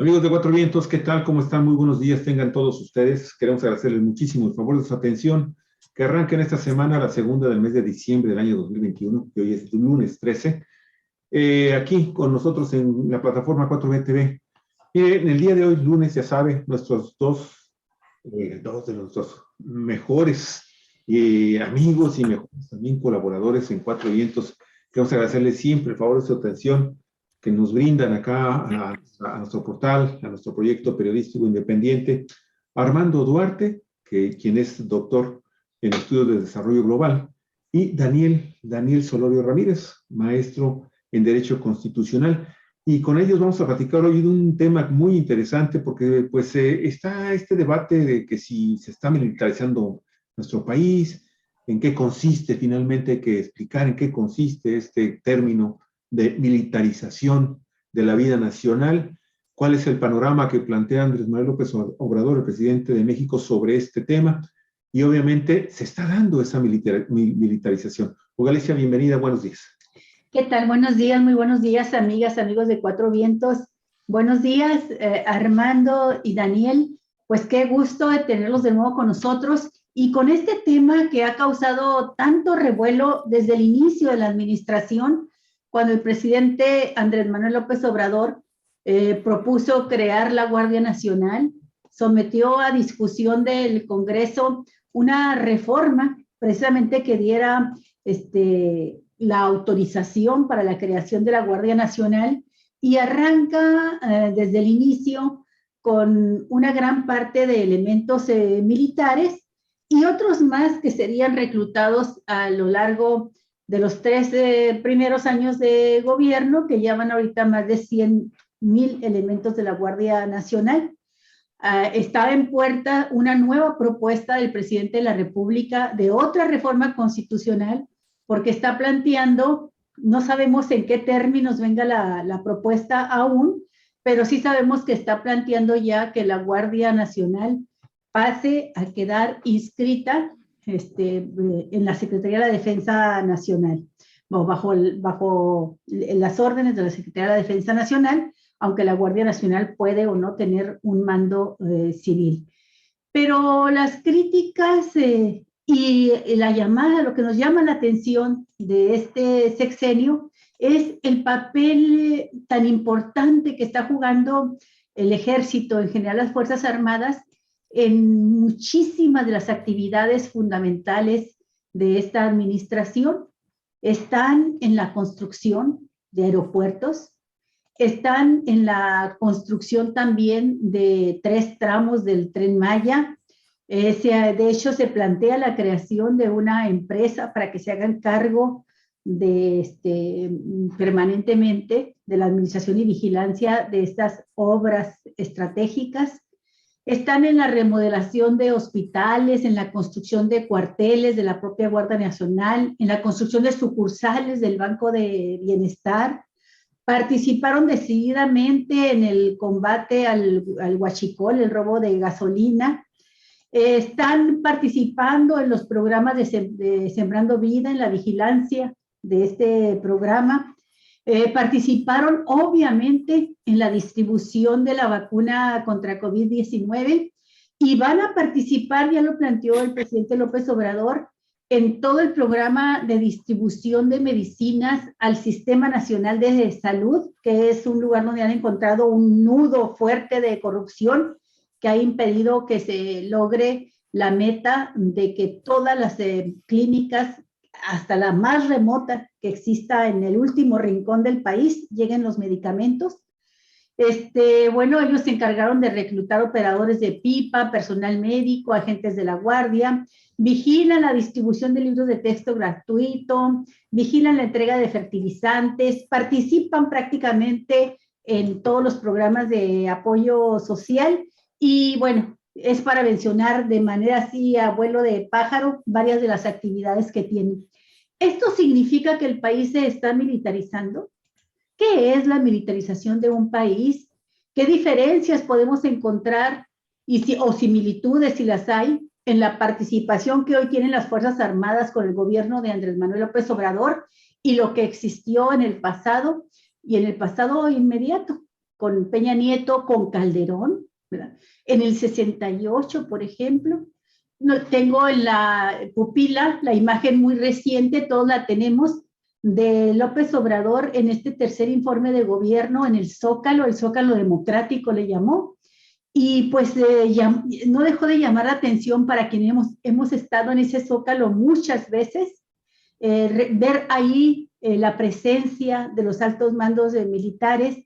Amigos de Cuatro Vientos, ¿qué tal? ¿Cómo están? Muy buenos días, tengan todos ustedes. Queremos agradecerles muchísimo el favor de su atención. Que arranquen esta semana, la segunda del mes de diciembre del año 2021, que hoy es lunes 13, aquí con nosotros en la plataforma 4B TV. En el día de hoy, lunes, ya sabe, nuestros dos de nuestros mejores amigos y mejores también colaboradores en Cuatro Vientos. Queremos agradecerles siempre el favor de su atención que nos brindan acá a nuestro portal, a nuestro proyecto periodístico independiente. Armando Duarte, quien es doctor en estudios de desarrollo global, y Daniel Solorio Ramírez, maestro en Derecho Constitucional. Y con ellos vamos a platicar hoy de un tema muy interesante porque pues está este debate de que si se está militarizando nuestro país, en qué consiste, finalmente hay que explicar en qué consiste este término de militarización de la vida nacional, cuál es el panorama que plantea Andrés Manuel López Obrador, el presidente de México, sobre este tema, y obviamente se está dando esa militarización. Galicia, bienvenida, buenos días. ¿Qué tal? Buenos días, muy buenos días, amigas, amigos de Cuatro Vientos. Buenos días, Armando y Daniel. Pues qué gusto de tenerlos de nuevo con nosotros y con este tema que ha causado tanto revuelo desde el inicio de la administración, cuando el presidente Andrés Manuel López Obrador propuso crear la Guardia Nacional, sometió a discusión del Congreso una reforma precisamente que diera la autorización para la creación de la Guardia Nacional y arranca desde el inicio con una gran parte de elementos militares y otros más que serían reclutados a lo largo de los 3 primeros años de gobierno, que ya van ahorita más de 100,000 elementos de la Guardia Nacional. Estaba en puerta una nueva propuesta del presidente de la República de otra reforma constitucional, porque está planteando, no sabemos en qué términos venga la propuesta aún, pero sí sabemos que está planteando ya que la Guardia Nacional pase a quedar inscrita en la Secretaría de la Defensa Nacional, bajo las órdenes de la Secretaría de la Defensa Nacional, aunque la Guardia Nacional puede o no tener un mando civil. Pero las críticas y la llamada, lo que nos llama la atención de este sexenio es el papel tan importante que está jugando el ejército, en general las Fuerzas Armadas, en muchísimas de las actividades fundamentales de esta administración. Están en la construcción de aeropuertos, están en la construcción también de 3 tramos del Tren Maya. De hecho, se plantea la creación de una empresa para que se hagan cargo permanentemente de la administración y vigilancia de estas obras estratégicas. Están en la remodelación de hospitales, en la construcción de cuarteles de la propia Guardia Nacional, en la construcción de sucursales del Banco de Bienestar. Participaron decididamente en el combate al huachicol, el robo de gasolina. Están participando en los programas de Sembrando Vida, en la vigilancia de este programa. Participaron obviamente en la distribución de la vacuna contra COVID-19 y van a participar, ya lo planteó el presidente López Obrador, en todo el programa de distribución de medicinas al Sistema Nacional de Salud, que es un lugar donde han encontrado un nudo fuerte de corrupción que ha impedido que se logre la meta de que todas las clínicas, hasta la más remota que exista en el último rincón del país, lleguen los medicamentos. Bueno, ellos se encargaron de reclutar operadores de pipa, personal médico, agentes de la guardia, vigilan la distribución de libros de texto gratuito, vigilan la entrega de fertilizantes, participan prácticamente en todos los programas de apoyo social y bueno, es para mencionar de manera así a vuelo de pájaro varias de las actividades que tienen. ¿Esto significa que el país se está militarizando? ¿Qué es la militarización de un país? ¿Qué diferencias podemos encontrar o similitudes, si las hay, en la participación que hoy tienen las Fuerzas Armadas con el gobierno de Andrés Manuel López Obrador y lo que existió en el pasado y en el pasado inmediato con Peña Nieto, con Calderón, ¿verdad? En el 68, por ejemplo. No, tengo en la pupila la imagen muy reciente, todos la tenemos, de López Obrador en este tercer informe de gobierno en el Zócalo Democrático le llamó, y pues no dejó de llamar la atención para quienes hemos estado en ese Zócalo muchas veces, ver ahí la presencia de los altos mandos de militares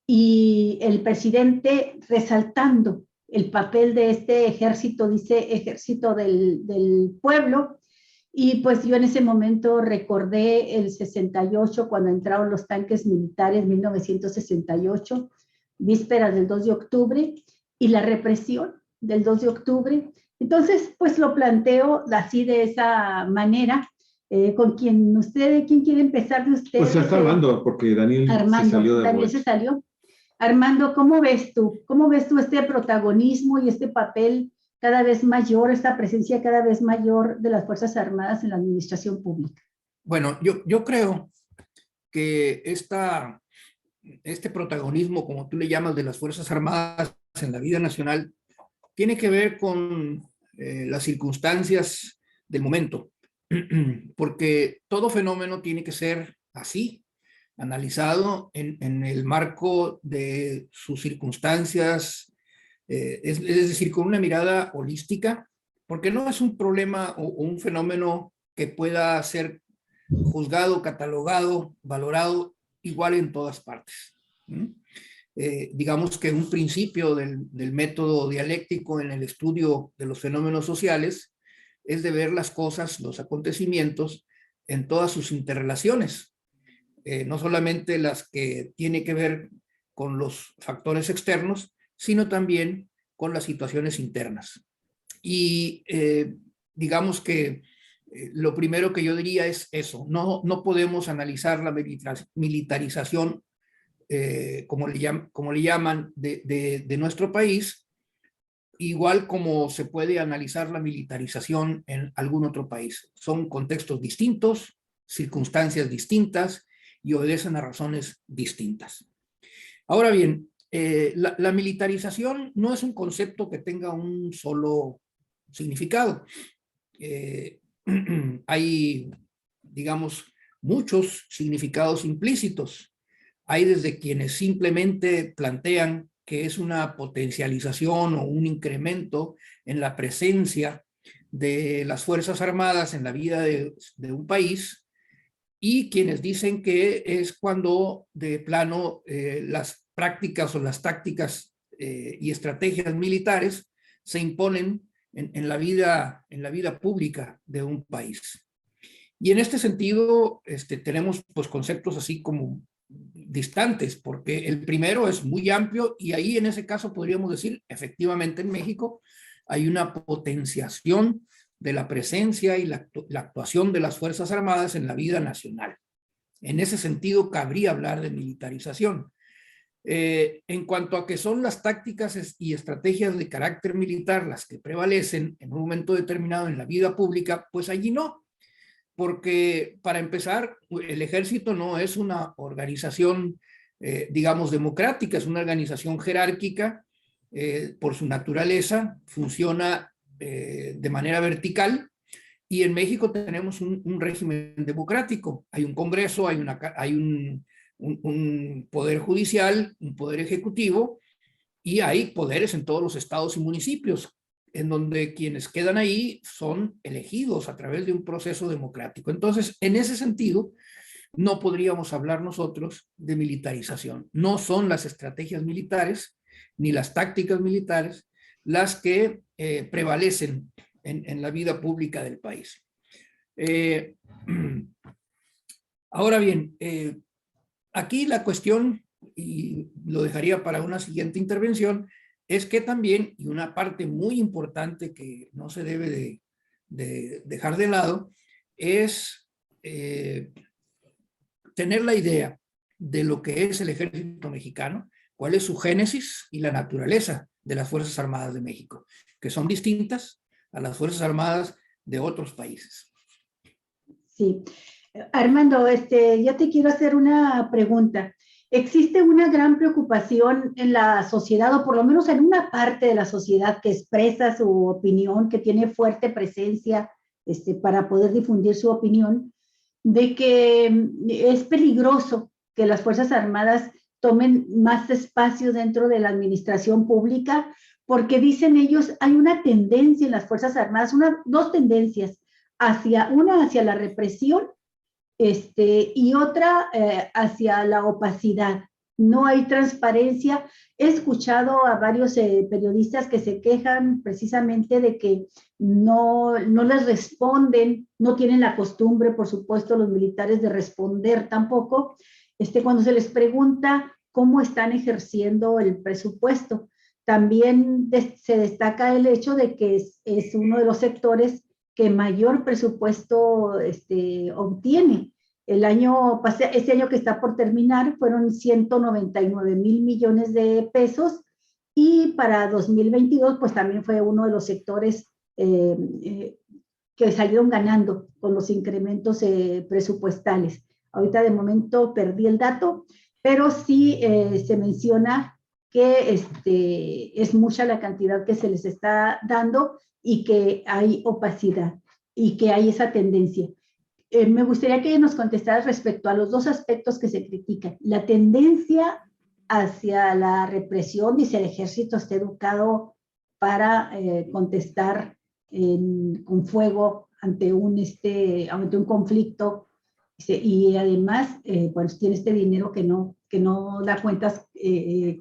y el presidente resaltando el papel de este ejército, dice ejército del pueblo. Y pues yo en ese momento recordé el 68, cuando entraron los tanques militares, 1968, vísperas del 2 de octubre, y la represión del 2 de octubre. Entonces, pues lo planteo así de esa manera. ¿Quién quiere empezar de ustedes? Pues está Armando, porque Daniel Armando, se salió de Daniel se salió. Armando, ¿cómo ves tú? ¿Cómo ves tú este protagonismo y este papel cada vez mayor, esta presencia cada vez mayor de las Fuerzas Armadas en la administración pública? Bueno, yo creo que este protagonismo, como tú le llamas, de las Fuerzas Armadas en la vida nacional, tiene que ver con las circunstancias del momento, porque todo fenómeno tiene que ser así, analizado en el marco de sus circunstancias, es decir, con una mirada holística, porque no es un problema o un fenómeno que pueda ser juzgado, catalogado, valorado igual en todas partes. Digamos que un principio del método dialéctico en el estudio de los fenómenos sociales es de ver las cosas, los acontecimientos, en todas sus interrelaciones, no solamente las que tienen que ver con los factores externos, sino también con las situaciones internas. Y digamos que lo primero que yo diría es eso, no podemos analizar la militarización, como le llaman, de nuestro país, igual como se puede analizar la militarización en algún otro país. Son contextos distintos, circunstancias distintas y obedecen a razones distintas. Ahora bien, la militarización no es un concepto que tenga un solo significado. Hay, digamos, muchos significados implícitos. Hay desde quienes simplemente plantean que es una potencialización o un incremento en la presencia de las Fuerzas Armadas en la vida de un país, y quienes dicen que es cuando de plano las prácticas o las tácticas y estrategias militares se imponen en la vida pública de un país. Y en este sentido tenemos pues conceptos así como distantes, porque el primero es muy amplio y ahí en ese caso podríamos decir, efectivamente en México hay una potenciación de la presencia y la actuación de las Fuerzas Armadas en la vida nacional. En ese sentido cabría hablar de militarización. En cuanto a que son las tácticas y estrategias de carácter militar las que prevalecen en un momento determinado en la vida pública, pues allí no, porque para empezar, el ejército no es una organización, digamos, democrática, es una organización jerárquica, por su naturaleza, funciona de manera vertical, y en México tenemos un régimen democrático, hay un Congreso, hay un poder judicial, un poder ejecutivo, y hay poderes en todos los estados y municipios, en donde quienes quedan ahí son elegidos a través de un proceso democrático. Entonces, en ese sentido, no podríamos hablar nosotros de militarización. No son las estrategias militares ni las tácticas militares las que prevalecen en la vida pública del país. Ahora bien, aquí la cuestión, y lo dejaría para una siguiente intervención, es que también, y una parte muy importante que no se debe de dejar de lado, es tener la idea de lo que es el ejército mexicano, cuál es su génesis y la naturaleza de las Fuerzas Armadas de México, que son distintas a las Fuerzas Armadas de otros países. Sí. Armando, yo te quiero hacer una pregunta. existe una gran preocupación en la sociedad, o por lo menos en una parte de la sociedad que expresa su opinión, que tiene fuerte presencia para poder difundir su opinión, de que es peligroso que las Fuerzas Armadas tomen más espacio dentro de la administración pública, porque dicen ellos, hay una tendencia en las Fuerzas Armadas, dos tendencias, una hacia la represión y otra hacia la opacidad. No hay transparencia. He escuchado a varios periodistas que se quejan precisamente de que no les responden, no tienen la costumbre, por supuesto, los militares de responder tampoco, cuando se les pregunta cómo están ejerciendo el presupuesto. También se destaca el hecho de que es uno de los sectores que mayor presupuesto obtiene. Este año que está por terminar fueron 199,000 millones de pesos, y para 2022 pues también fue uno de los sectores que salieron ganando con los incrementos presupuestales. Ahorita de momento perdí el dato, pero sí se menciona que es mucha la cantidad que se les está dando y que hay opacidad y que hay esa tendencia. Me gustaría que nos contestaras respecto a los dos aspectos que se critican. La tendencia hacia la represión, dice el ejército está educado para contestar con fuego ante un conflicto, y además pues tiene este dinero que no da cuentas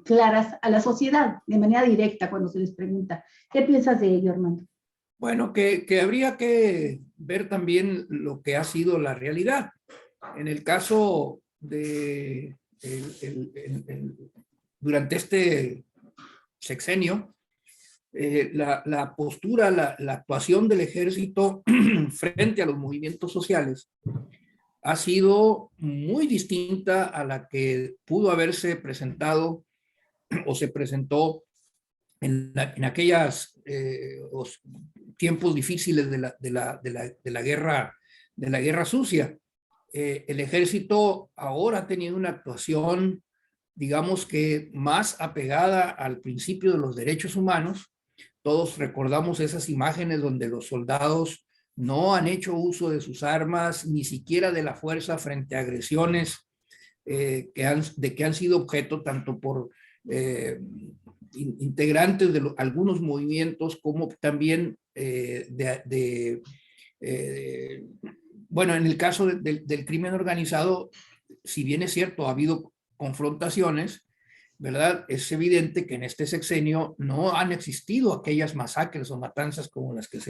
claras a la sociedad de manera directa cuando se les pregunta. ¿Qué piensas de ello, Armando? Bueno, que habría que ver también lo que ha sido la realidad. En el caso de durante este sexenio, la postura, la actuación del ejército frente a los movimientos sociales ha sido muy distinta a la que pudo haberse presentado o se presentó en aquellas tiempos difíciles de la guerra sucia. El ejército ahora ha tenido una actuación, digamos que más apegada al principio de los derechos humanos. Todos recordamos esas imágenes donde los soldados no han hecho uso de sus armas, ni siquiera de la fuerza frente a agresiones que han sido objeto tanto por integrantes de algunos movimientos como también bueno, en el caso del crimen organizado, si bien es cierto, ha habido confrontaciones, ¿verdad? Es evidente que en este sexenio no han existido aquellas masacres o matanzas como las que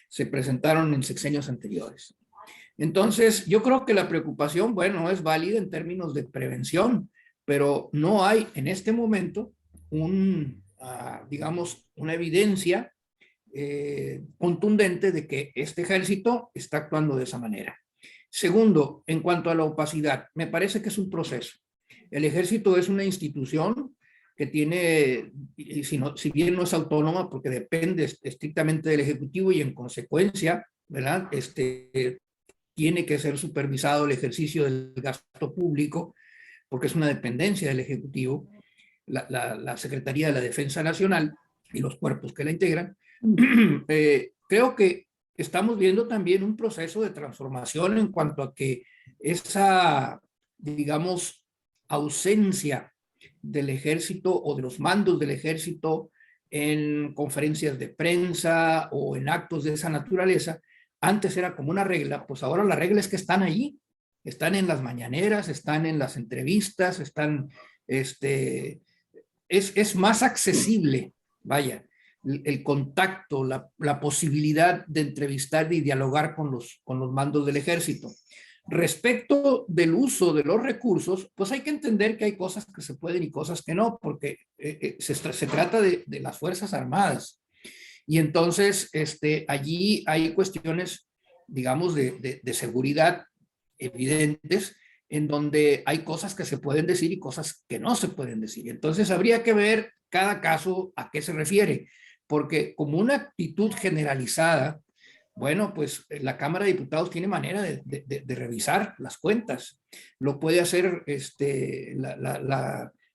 se presentaron en sexenios anteriores. Entonces, yo creo que la preocupación, bueno, es válida en términos de prevención, pero no hay en este momento digamos, una evidencia contundente de que este ejército está actuando de esa manera. Segundo, en cuanto a la opacidad, me parece que es un proceso. El ejército es una institución que tiene, si bien no es autónoma, porque depende estrictamente del Ejecutivo y en consecuencia, ¿verdad? Tiene que ser supervisado el ejercicio del gasto público, porque es una dependencia del Ejecutivo, la Secretaría de la Defensa Nacional y los cuerpos que la integran. Creo que estamos viendo también un proceso de transformación en cuanto a que esa, digamos, ausencia del ejército o de los mandos del ejército en conferencias de prensa o en actos de esa naturaleza, antes era como una regla, pues ahora la regla es que están allí, están en las mañaneras, están en las entrevistas, están, es más accesible, vaya, el contacto, la posibilidad de entrevistar y dialogar con los mandos del ejército. Respecto del uso de los recursos, pues hay que entender que hay cosas que se pueden y cosas que no, porque se trata de las Fuerzas Armadas. Y entonces allí hay cuestiones, digamos, de seguridad evidentes, en donde hay cosas que se pueden decir y cosas que no se pueden decir. Entonces habría que ver cada caso a qué se refiere, porque como una actitud generalizada, Bueno, pues la Cámara de Diputados tiene manera de revisar las cuentas. Lo puede hacer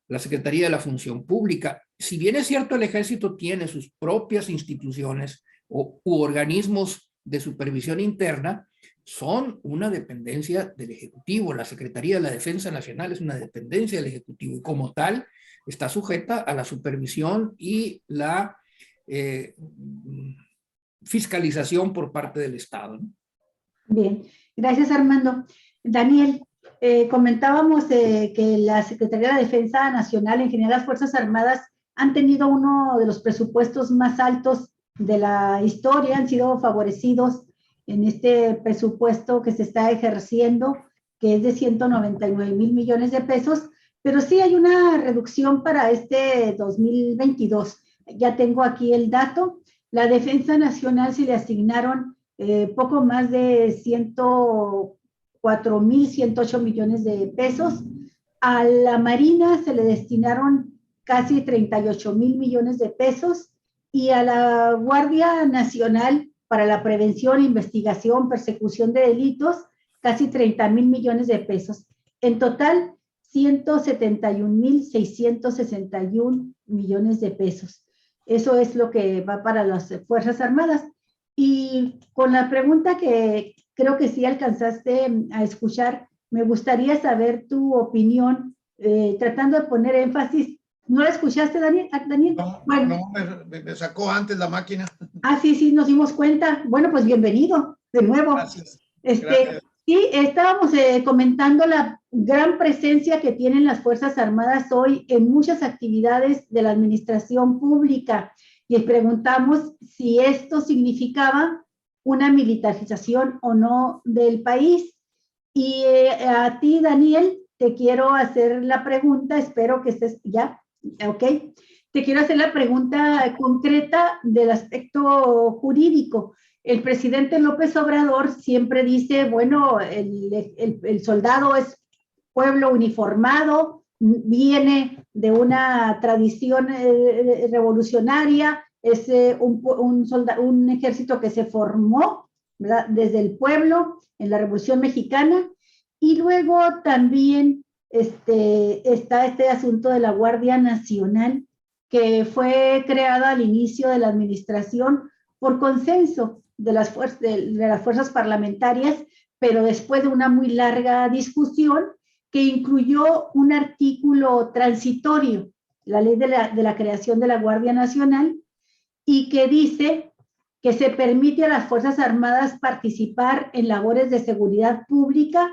la Secretaría de la Función Pública. Si bien es cierto, el Ejército tiene sus propias instituciones u organismos de supervisión interna, son una dependencia del Ejecutivo. La Secretaría de la Defensa Nacional es una dependencia del Ejecutivo y como tal está sujeta a la supervisión y la fiscalización por parte del Estado, ¿no? Bien, gracias Armando. Daniel, comentábamos que la Secretaría de la Defensa Nacional, en general las Fuerzas Armadas, han tenido uno de los presupuestos más altos de la historia, han sido favorecidos en este presupuesto que se está ejerciendo, que es de 199,000 millones de pesos, pero sí hay una reducción para este 2022. Ya tengo aquí el dato. La Defensa Nacional se le asignaron poco más de 104,108 millones de pesos. A la Marina se le destinaron casi 38,000 millones de pesos y a la Guardia Nacional para la prevención, investigación, persecución de delitos, casi 30,000 millones de pesos. En total, 171,661 millones de pesos. Eso es lo que va para las Fuerzas Armadas. Y con la pregunta que creo que sí alcanzaste a escuchar, me gustaría saber tu opinión, tratando de poner énfasis. ¿No la escuchaste, Daniel? No, bueno. no, me sacó antes la máquina. Ah, sí, nos dimos cuenta. Bueno, pues bienvenido de nuevo. Gracias. Gracias. Sí, estábamos comentando la gran presencia que tienen las Fuerzas Armadas hoy en muchas actividades de la administración pública y preguntamos si esto significaba una militarización o no del país. Y a ti, Daniel, te quiero hacer la pregunta, espero que estés ya, ok. Te quiero hacer la pregunta concreta del aspecto jurídico. El presidente López Obrador siempre dice, bueno, el soldado es pueblo uniformado, viene de una tradición revolucionaria, es un ejército que se formó, ¿verdad?, desde el pueblo en la Revolución Mexicana, y luego también está este asunto de la Guardia Nacional, que fue creada al inicio de la administración por consenso de las fuerzas parlamentarias, pero después de una muy larga discusión que incluyó un artículo transitorio, la ley de la creación de la Guardia Nacional, y que dice que se permite a las Fuerzas Armadas participar en labores de seguridad pública,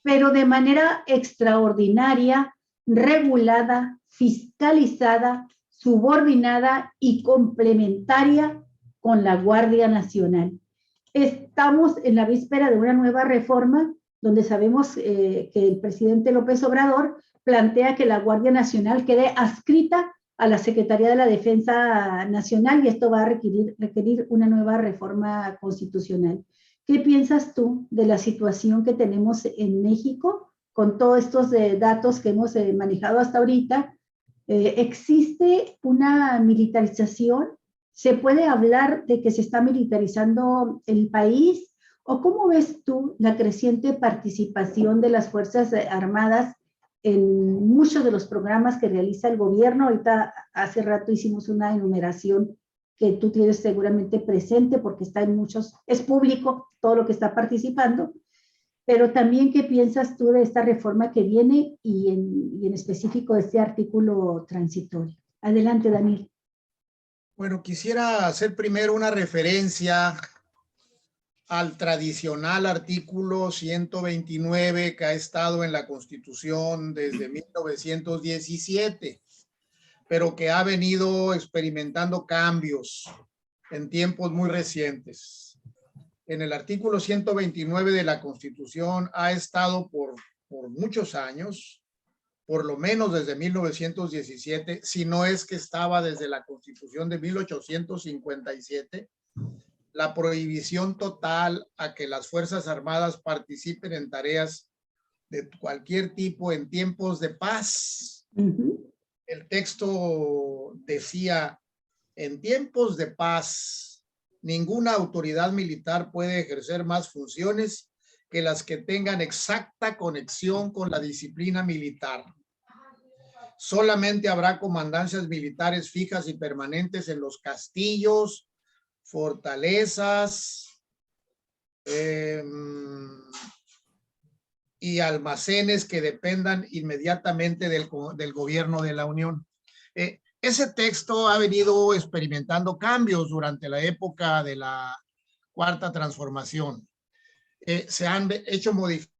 pero de manera extraordinaria, regulada, fiscalizada, subordinada y complementaria con la Guardia Nacional. Estamos en la víspera de una nueva reforma donde sabemos que el presidente López Obrador plantea que la Guardia Nacional quede adscrita a la Secretaría de la Defensa Nacional y esto va a requerir una nueva reforma constitucional. ¿Qué piensas tú de la situación que tenemos en México con todos estos datos que hemos manejado hasta ahorita? ¿Existe una militarización? ¿Se puede hablar de que se está militarizando el país? ¿O cómo ves tú la creciente participación de las Fuerzas Armadas en muchos de los programas que realiza el gobierno? Ahorita, hace rato hicimos una enumeración que tú tienes seguramente presente porque está en muchos, es público todo lo que está participando, pero también qué piensas tú de esta reforma que viene y en específico de este artículo transitorio. Adelante, Daniel. Bueno, quisiera hacer primero una referencia al tradicional artículo 129 que ha estado en la Constitución desde 1917, pero que ha venido experimentando cambios en tiempos muy recientes. En el artículo 129 de la Constitución ha estado por muchos años, por lo menos desde 1917, si no es que estaba desde la Constitución de 1857, la prohibición total a que las Fuerzas Armadas participen en tareas de cualquier tipo en tiempos de paz. El texto decía, en tiempos de paz ninguna autoridad militar puede ejercer más funciones que las que tengan exacta conexión con la disciplina militar. Solamente habrá comandancias militares fijas y permanentes en los castillos, fortalezas y almacenes que dependan inmediatamente del gobierno de la Unión. Ese texto ha venido experimentando cambios durante la época de la Cuarta Transformación. Se han hecho modificaciones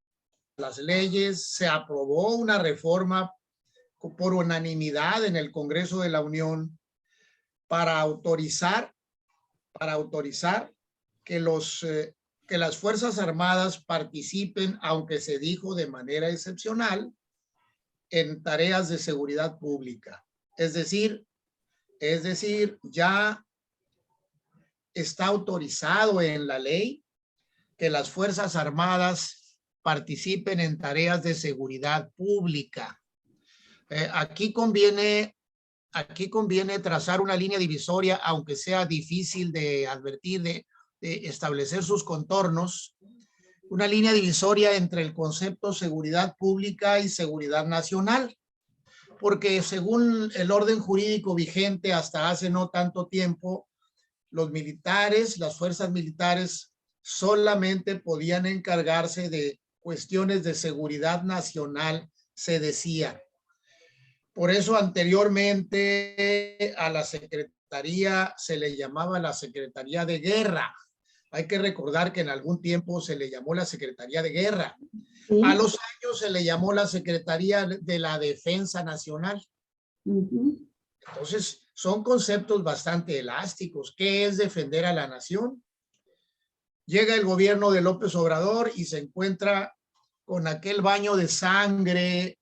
a las leyes, se aprobó una reforma por unanimidad en el Congreso de la Unión para autorizar que las Fuerzas Armadas participen, aunque se dijo de manera excepcional, en tareas de seguridad pública. Es decir, ya está autorizado en la ley que las Fuerzas Armadas participen en tareas de seguridad pública. Aquí conviene trazar una línea divisoria, aunque sea difícil de advertir, de establecer sus contornos, una línea divisoria entre el concepto seguridad pública y seguridad nacional, porque según el orden jurídico vigente hasta hace no tanto tiempo, los militares, las fuerzas militares solamente podían encargarse de cuestiones de seguridad nacional, se decía. Por eso anteriormente a la Secretaría se le llamaba la Secretaría de Guerra. Hay que recordar que en algún tiempo se le llamó la Secretaría de Guerra. Sí. A los años se le llamó la Secretaría de la Defensa Nacional. Entonces, son conceptos bastante elásticos. ¿Qué es defender a la nación? Llega el gobierno de López Obrador y se encuentra con aquel baño de sangre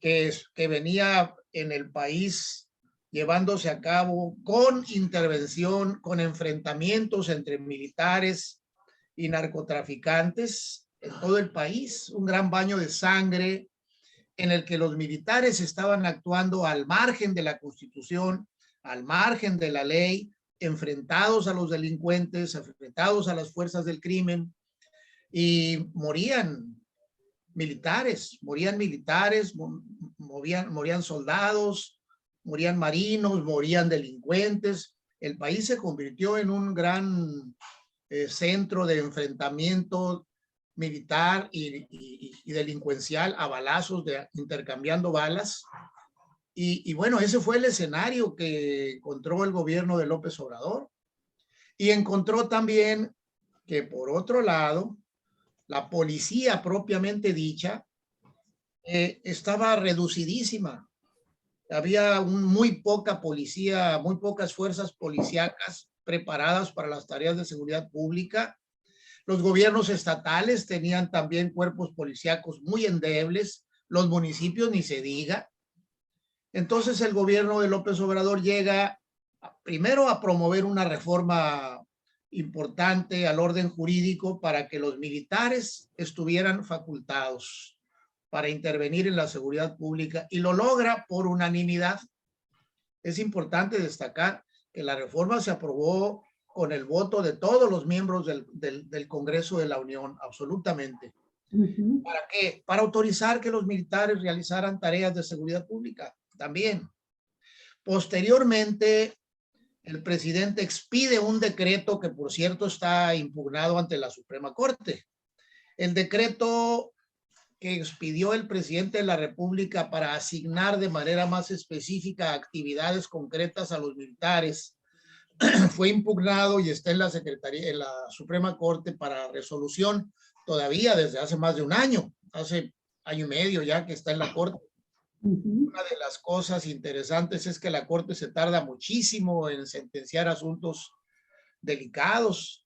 que venía en el país llevándose a cabo con intervención, con enfrentamientos entre militares y narcotraficantes en todo el país, un gran baño de sangre en el que los militares estaban actuando al margen de la Constitución, al margen de la ley, enfrentados a los delincuentes, enfrentados a las fuerzas del crimen, y morían militares, morían soldados, morían marinos, morían delincuentes. El país se convirtió en un gran centro de enfrentamiento militar y delincuencial a balazos, intercambiando balas. Y bueno, ese fue el escenario que encontró el gobierno de López Obrador. Y encontró también que, por otro lado, la policía propiamente dicha estaba reducidísima. Había muy poca policía, muy pocas fuerzas policíacas preparadas para las tareas de seguridad pública. Los gobiernos estatales tenían también cuerpos policíacos muy endebles, los municipios ni se diga. Entonces el gobierno de López Obrador llega primero a promover una reforma importante al orden jurídico para que los militares estuvieran facultados para intervenir en la seguridad pública, y lo logra por unanimidad. Es importante destacar que la reforma se aprobó con el voto de todos los miembros del Congreso de la Unión, absolutamente. ¿Para qué? Para autorizar que los militares realizaran tareas de seguridad pública también. Posteriormente, el presidente expide un decreto que, por cierto, está impugnado ante la Suprema Corte. El decreto que expidió el presidente de la República para asignar de manera más específica actividades concretas a los militares fue impugnado y está en la Suprema Corte para resolución todavía desde hace más de un año, hace año y medio ya que está en la Corte. Una de las cosas interesantes es que la Corte se tarda muchísimo en sentenciar asuntos delicados.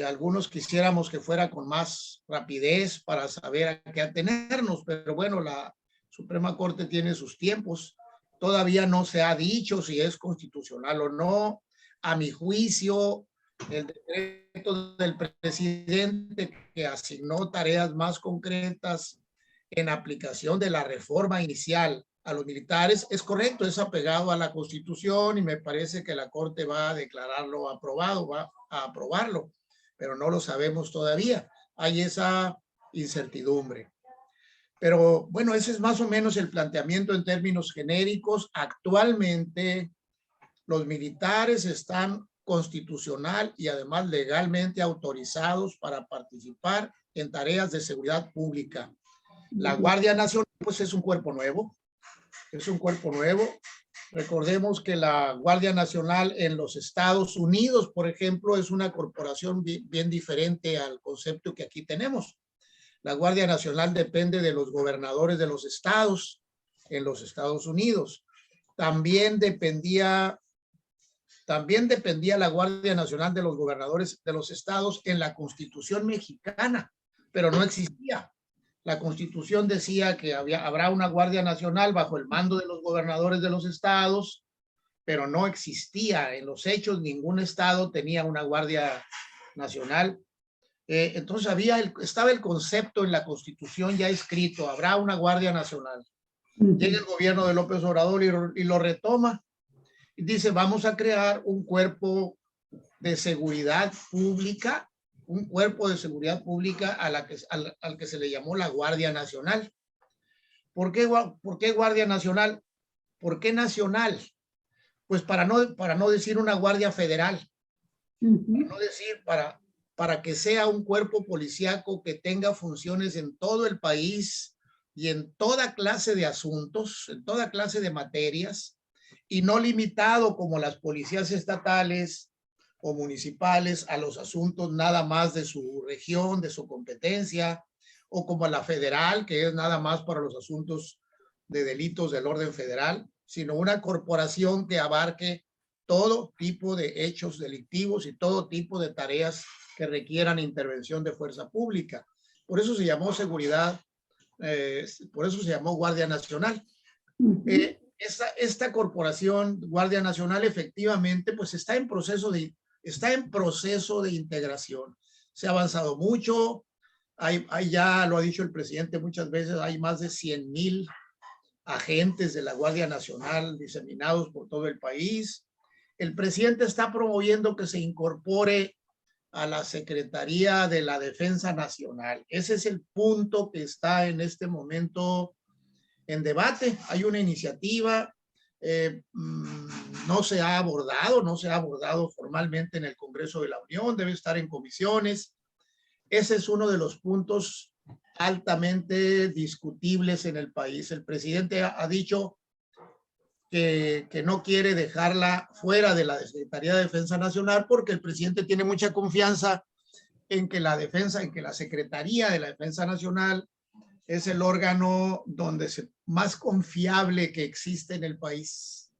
Algunos quisiéramos que fuera con más rapidez para saber a qué atenernos, pero bueno, la Suprema Corte tiene sus tiempos. Todavía no se ha dicho si es constitucional o no. A mi juicio, el decreto del presidente que asignó tareas más concretas en aplicación de la reforma inicial a los militares. Es correcto, es apegado a la Constitución y me parece que la Corte va a declararlo aprobado, va a aprobarlo, pero no lo sabemos todavía. Hay esa incertidumbre. Pero bueno, ese es más o menos el planteamiento en términos genéricos. Actualmente los militares están constitucional y además legalmente autorizados para participar en tareas de seguridad pública. La Guardia Nacional pues es un cuerpo nuevo, Recordemos que la Guardia Nacional en los Estados Unidos, por ejemplo, es una corporación bien diferente al concepto que aquí tenemos. La Guardia Nacional depende de los gobernadores de los estados en los Estados Unidos. También dependía la Guardia Nacional de los gobernadores de los estados en la Constitución mexicana, pero no existía. La Constitución decía que habrá una Guardia Nacional bajo el mando de los gobernadores de los estados, pero no existía. En los hechos, ningún estado tenía una Guardia Nacional. Entonces estaba el concepto en la Constitución ya escrito, habrá una Guardia Nacional. Llega el gobierno de López Obrador y lo retoma. Y dice, vamos a crear un cuerpo de seguridad pública, al que se le llamó la Guardia Nacional. ¿Por qué Guardia Nacional? ¿Por qué nacional? Pues para no decir una Guardia Federal, para que sea un cuerpo policíaco que tenga funciones en todo el país y en toda clase de asuntos, en toda clase de materias, y no limitado como las policías estatales o municipales a los asuntos nada más de su región, de su competencia, o como la federal, que es nada más para los asuntos de delitos del orden federal, sino una corporación que abarque todo tipo de hechos delictivos y todo tipo de tareas que requieran intervención de fuerza pública. Por eso se llamó seguridad, por eso se llamó Guardia Nacional. Esta corporación, Guardia Nacional, efectivamente, pues está en proceso de integración. Se ha avanzado mucho. Ya lo ha dicho el presidente muchas veces, hay más de 100,000 agentes de la Guardia Nacional diseminados por todo el país. El presidente está promoviendo que se incorpore a la Secretaría de la Defensa Nacional. Ese es el punto que está en este momento en debate. Hay una iniciativa, no se ha abordado formalmente en el Congreso de la Unión, debe estar en comisiones. Ese es uno de los puntos altamente discutibles en el país. El presidente ha dicho que no quiere dejarla fuera de la Secretaría de Defensa Nacional porque el presidente tiene mucha confianza en que la Secretaría de la Defensa Nacional es el órgano más confiable que existe en el país,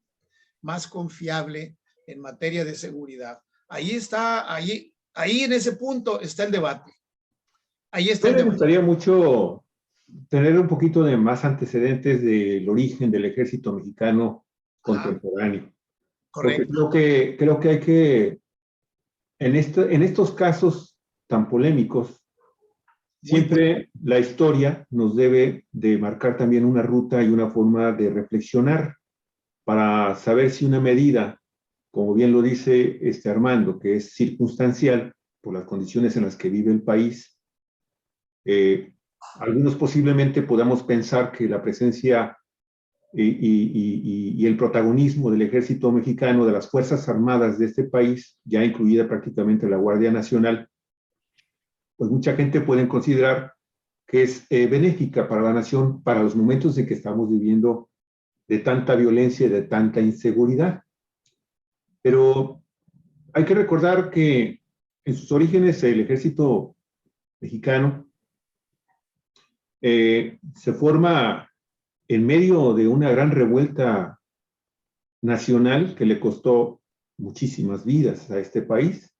más confiable en materia de seguridad. Ahí en ese punto está el debate. Me gustaría mucho tener un poquito de más antecedentes del origen del ejército mexicano contemporáneo. Correcto. Porque creo que hay que, en estos casos tan polémicos, siempre la historia nos debe de marcar también una ruta y una forma de reflexionar para saber si una medida, como bien lo dice Armando, que es circunstancial por las condiciones en las que vive el país, algunos posiblemente podamos pensar que la presencia y el protagonismo del ejército mexicano, de las Fuerzas Armadas de este país, ya incluida prácticamente la Guardia Nacional, pues mucha gente puede considerar que es benéfica para la nación, para los momentos en que estamos viviendo de tanta violencia y de tanta inseguridad. Pero hay que recordar que en sus orígenes el ejército mexicano se forma en medio de una gran revuelta nacional que le costó muchísimas vidas a este país.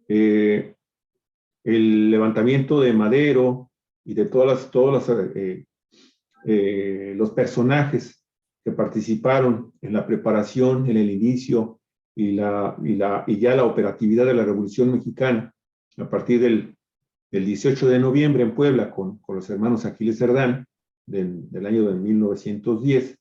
El levantamiento de Madero y de todos los personajes que participaron en la preparación, en el inicio y ya la operatividad de la Revolución Mexicana a partir del 18 de noviembre en Puebla con los hermanos Aquiles Cerdán, del año de 1910,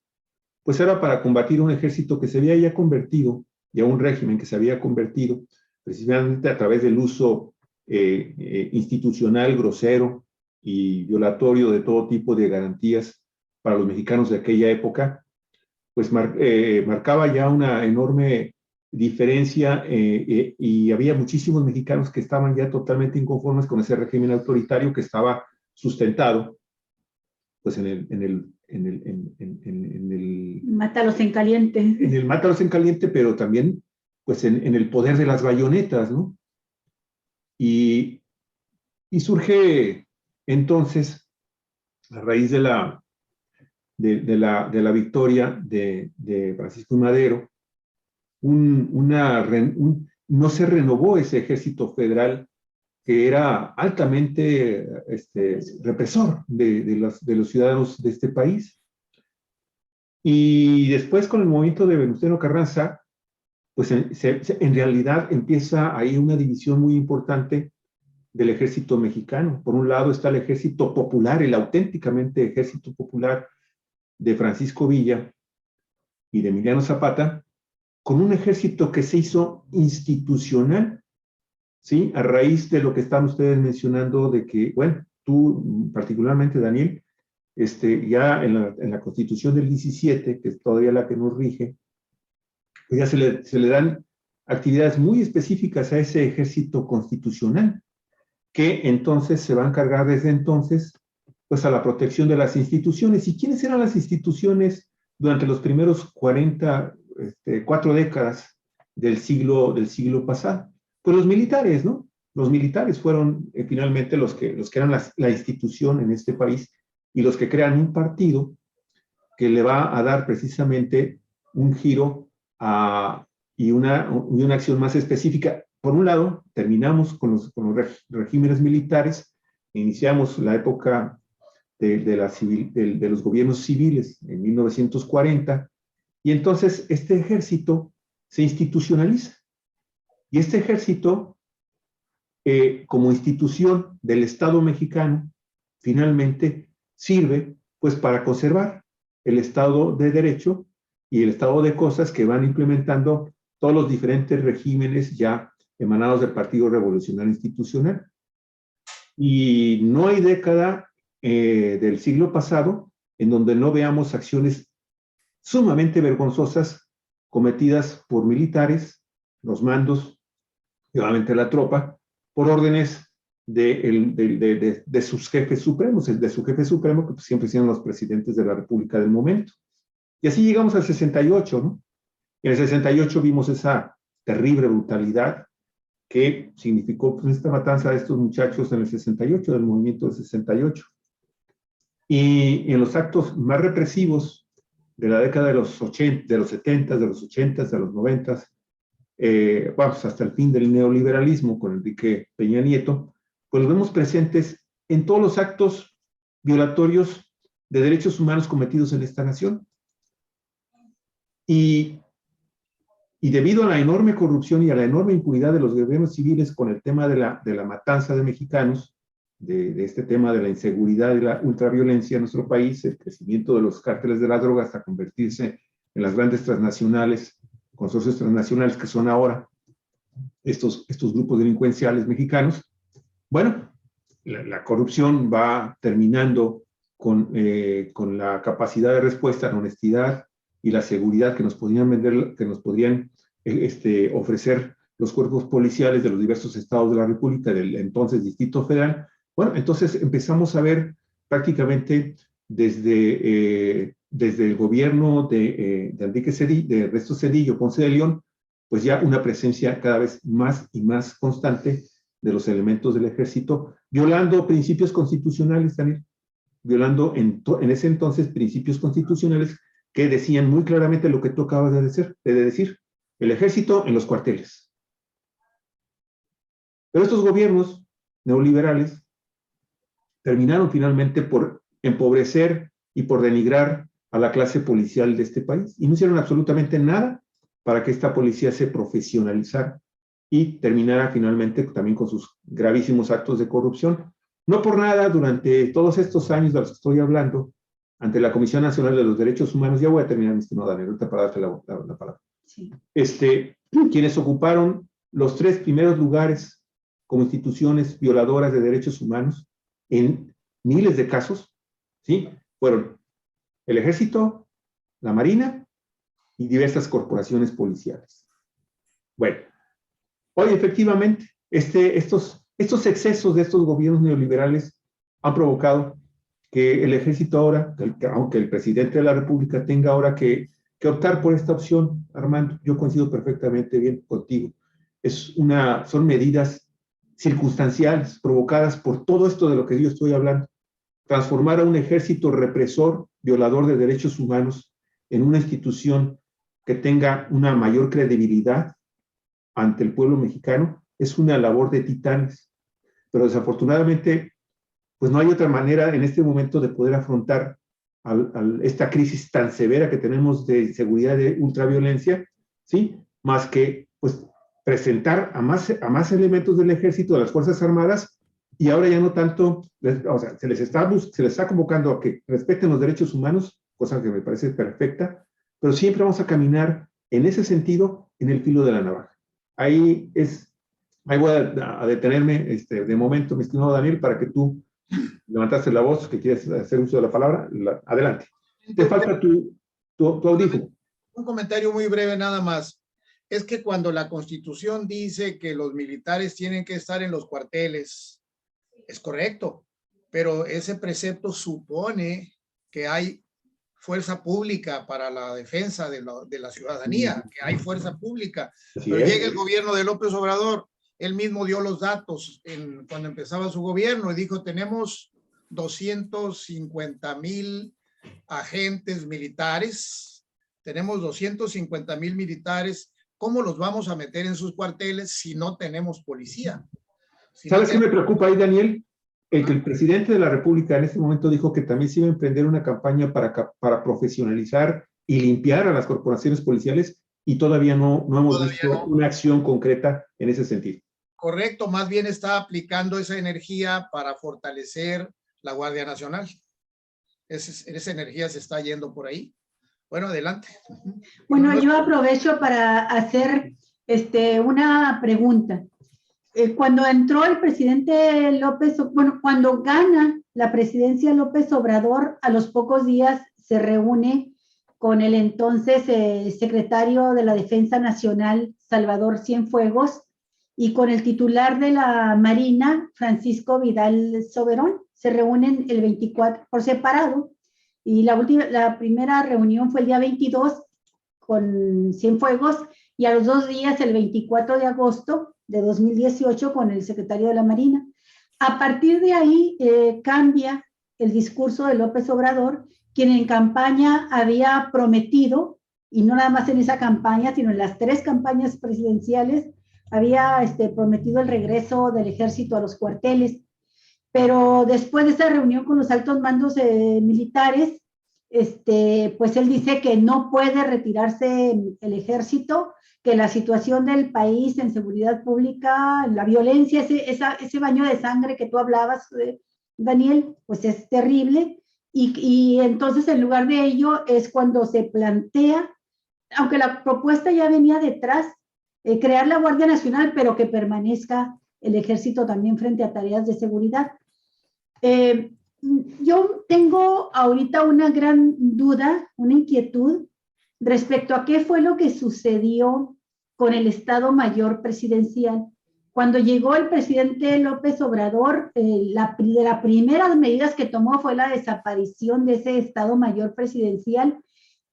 pues era para combatir un ejército que se había ya convertido, ya un régimen que se había convertido, precisamente a través del uso institucional grosero y violatorio de todo tipo de garantías para los mexicanos de aquella época, pues marcaba ya una enorme diferencia y había muchísimos mexicanos que estaban ya totalmente inconformes con ese régimen autoritario que estaba sustentado pues en el Mátalos en caliente. En el mátalos en caliente, pero también pues en el poder de las bayonetas, ¿no? Y surge entonces, a raíz de la victoria de Francisco I. Madero, no se renovó ese ejército federal que era altamente represor de los ciudadanos de este país. Y después, con el movimiento de Venustiano Carranza, pues en realidad empieza ahí una división muy importante del ejército mexicano. Por un lado está el ejército popular, el auténticamente ejército popular de Francisco Villa y de Emiliano Zapata, con un ejército que se hizo institucional, ¿sí? A raíz de lo que están ustedes mencionando de que, bueno, tú particularmente, Daniel, ya en la Constitución del 17, que es todavía la que nos rige, pues ya se le dan actividades muy específicas a ese ejército constitucional, que entonces se va a encargar desde entonces, pues a la protección de las instituciones. ¿Y quiénes eran las instituciones durante los primeros 4 décadas del siglo pasado? Pues los militares, ¿no? Los militares fueron finalmente los que eran la institución en este país y los que crean un partido que le va a dar precisamente un giro y una acción más específica. Por un lado, terminamos con los regímenes militares, iniciamos la época de los gobiernos civiles en 1940, y entonces este ejército se institucionaliza. Y este ejército, como institución del Estado mexicano, finalmente sirve pues para conservar el Estado de Derecho y el estado de cosas que van implementando todos los diferentes regímenes ya emanados del Partido Revolucionario Institucional. Y no hay década del siglo pasado en donde no veamos acciones sumamente vergonzosas cometidas por militares, los mandos, y obviamente la tropa, por órdenes de sus jefes supremos, de su jefe supremo, que siempre eran los presidentes de la República del momento. Y así llegamos al 68, ¿no? En el 68 vimos esa terrible brutalidad que significó pues, esta matanza de estos muchachos en el 68, del movimiento del 68. Y en los actos más represivos de la década de los 80, de los 70, de los 80, de los 90, vamos, hasta el fin del neoliberalismo con Enrique Peña Nieto, pues los vemos presentes en todos los actos violatorios de derechos humanos cometidos en esta nación. Y debido a la enorme corrupción y a la enorme impunidad de los gobiernos civiles con el tema de la matanza de mexicanos, de este tema de la inseguridad y la ultraviolencia en nuestro país, el crecimiento de los cárteles de la droga hasta convertirse en las grandes transnacionales, consorcios transnacionales que son ahora estos grupos delincuenciales mexicanos, bueno, la corrupción va terminando con la capacidad de respuesta, la honestidad y la seguridad que nos podían vender, que nos podrían ofrecer los cuerpos policiales de los diversos estados de la República, del entonces Distrito Federal. Bueno, entonces empezamos a ver prácticamente desde el gobierno de Enrique Cedillo, de Ernesto Zedillo Ponce de León, pues ya una presencia cada vez más y más constante de los elementos del ejército, violando principios constitucionales también, violando en ese entonces principios constitucionales que decían muy claramente lo que tú acabas de decir, el ejército en los cuarteles. Pero estos gobiernos neoliberales terminaron finalmente por empobrecer y por denigrar a la clase policial de este país y no hicieron absolutamente nada para que esta policía se profesionalizara y terminara finalmente también con sus gravísimos actos de corrupción. No por nada, durante todos estos años de los que estoy hablando, ante la Comisión Nacional de los Derechos Humanos, ya voy a terminar, mi estimado Daniel, ahorita para darte la palabra. Sí. Quienes ocuparon los 3 primeros lugares como instituciones violadoras de derechos humanos en miles de casos, ¿sí? Fueron el Ejército, la Marina y diversas corporaciones policiales. Bueno, hoy efectivamente estos excesos de estos gobiernos neoliberales han provocado que el Ejército ahora, aunque el presidente de la República tenga ahora que optar por esta opción, Armando, yo coincido perfectamente bien contigo. Son medidas circunstanciales provocadas por todo esto de lo que yo estoy hablando. Transformar a un ejército represor, violador de derechos humanos, en una institución que tenga una mayor credibilidad ante el pueblo mexicano es una labor de titanes. Pero desafortunadamente, pues no hay otra manera en este momento de poder afrontar esta crisis tan severa que tenemos de inseguridad, de ultraviolencia, ¿sí? Más que, pues, presentar a más elementos del ejército, de las Fuerzas Armadas, y ahora ya no tanto, o sea, se les está convocando a que respeten los derechos humanos, cosa que me parece perfecta, pero siempre vamos a caminar en ese sentido, en el filo de la navaja. Ahí voy a detenerme de momento, mi estimado Daniel, para que tú levantaste la voz, que quieres hacer uso de la palabra, adelante. Te falta tu audífono. Un comentario muy breve nada más. Es que cuando la Constitución dice que los militares tienen que estar en los cuarteles, es correcto, pero ese precepto supone que hay fuerza pública para la defensa de la ciudadanía, que hay fuerza pública. Pero llega el gobierno de López Obrador, él mismo dio los datos cuando empezaba su gobierno y dijo, tenemos 250,000 agentes militares, tenemos 250,000 militares, ¿cómo los vamos a meter en sus cuarteles si no tenemos policía? ¿Sabes qué me preocupa ahí, Daniel? Que el presidente de la República en este momento dijo que también se iba a emprender una campaña para profesionalizar y limpiar a las corporaciones policiales y todavía no hemos visto una acción concreta en ese sentido. Correcto, más bien está aplicando esa energía para fortalecer la Guardia Nacional. Esa energía se está yendo por ahí. Bueno, adelante. Bueno, yo aprovecho para hacer una pregunta. Cuando entró el presidente López, bueno, cuando gana la presidencia López Obrador, a los pocos días se reúne con el entonces secretario de la Defensa Nacional, Salvador Cienfuegos, y con el titular de la Marina, Francisco Vidal Soberón. Se reúnen el 24 por separado, y la primera reunión fue el día 22 con Cienfuegos, y a los 2 días, el 24 de agosto de 2018, con el secretario de la Marina. A partir de ahí cambia el discurso de López Obrador, quien en campaña había prometido, y no nada más en esa campaña, sino en las 3 campañas presidenciales, había prometido el regreso del ejército a los cuarteles. Pero después de esa reunión con los altos mandos militares, pues él dice que no puede retirarse el ejército, que la situación del país en seguridad pública, la violencia, ese baño de sangre que tú hablabas, Daniel, pues es terrible. Y entonces, en lugar de ello, es cuando se plantea, aunque la propuesta ya venía detrás, crear la Guardia Nacional, pero que permanezca el ejército también frente a tareas de seguridad. Yo tengo ahorita una gran duda, una inquietud respecto a qué fue lo que sucedió con el Estado Mayor Presidencial. Cuando llegó el presidente López Obrador, de las primeras medidas que tomó fue la desaparición de ese Estado Mayor Presidencial,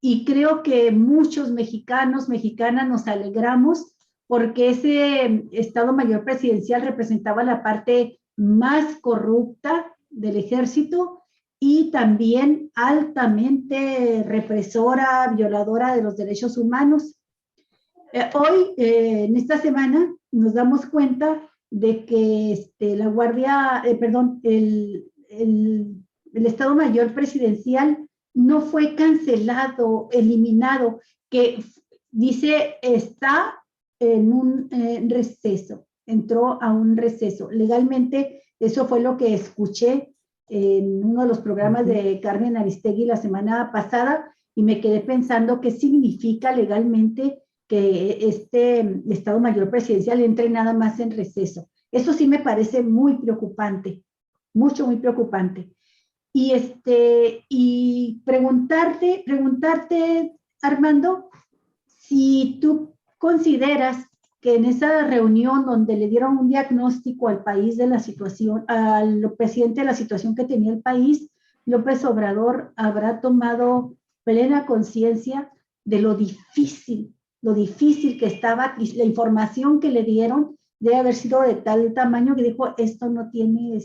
y creo que muchos mexicanos, mexicanas nos alegramos porque ese Estado Mayor Presidencial representaba la parte más corrupta del ejército y también altamente represora, violadora de los derechos humanos. Hoy, en esta semana, nos damos cuenta de que la Guardia, el Estado Mayor Presidencial no fue cancelado, eliminado, que dice está en un receso, entró a un receso. Legalmente, eso fue lo que escuché en uno de los programas de Carmen Aristegui la semana pasada y me quedé pensando qué significa legalmente que este Estado Mayor Presidencial entre nada más en receso. Eso sí me parece muy preocupante, muy preocupante. Y preguntarte, Armando, si tú consideras que en esa reunión donde le dieron un diagnóstico al país de la situación, al presidente de la situación que tenía el país, López Obrador habrá tomado plena conciencia de lo difícil que estaba, y la información que le dieron debe haber sido de tal tamaño que dijo, esto no tiene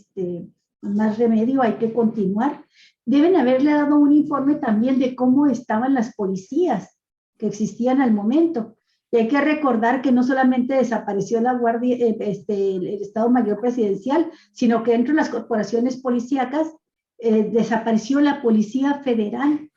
más remedio, hay que continuar. Deben haberle dado un informe también de cómo estaban las policías que existían al momento. Y hay que recordar que no solamente desapareció la Guardia, el Estado Mayor Presidencial, sino que dentro de las corporaciones policíacas desapareció la Policía Federal.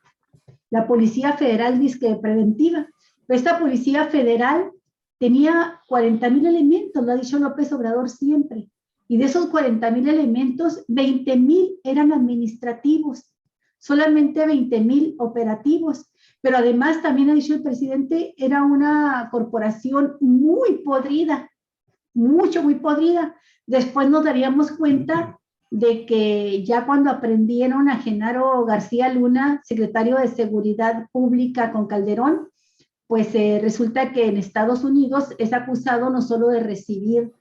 La Policía Federal disque preventiva. Pero esta Policía Federal tenía 40,000 elementos, lo ha dicho López Obrador siempre. Y de esos 40,000 elementos, 20,000 eran administrativos, solamente 20,000 operativos. Pero además, también ha dicho el presidente, era una corporación muy podrida, muy podrida. Después nos daríamos cuenta de que ya cuando aprendieron a Genaro García Luna, secretario de Seguridad Pública con Calderón, pues resulta que en Estados Unidos es acusado no solo de recibir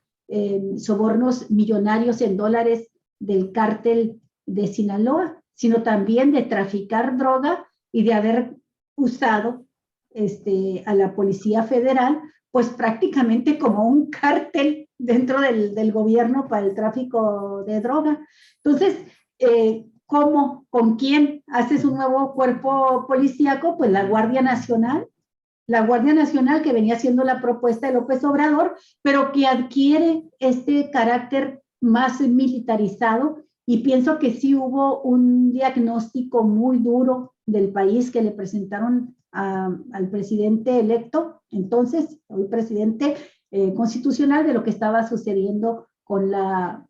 sobornos millonarios en dólares del cártel de Sinaloa, sino también de traficar droga y de haber usado a la Policía Federal, pues prácticamente como un cártel dentro del gobierno para el tráfico de droga. Entonces, ¿cómo, con quién haces un nuevo cuerpo policíaco? Pues la Guardia Nacional que venía siendo la propuesta de López Obrador, pero que adquiere este carácter más militarizado, y pienso que sí hubo un diagnóstico muy duro del país que le presentaron al presidente electo, entonces, hoy presidente constitucional, de lo que estaba sucediendo con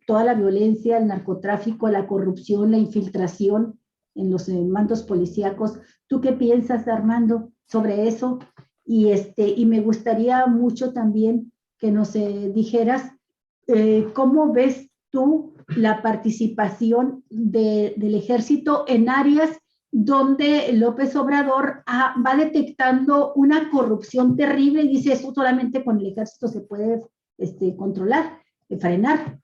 toda la violencia, el narcotráfico, la corrupción, la infiltración en los mandos policíacos. ¿Tú qué piensas, Armando, sobre eso? Y me gustaría mucho también que nos dijeras cómo ves tú la participación del ejército en áreas donde López Obrador va detectando una corrupción terrible y dice, eso solamente con el ejército se puede controlar, frenar,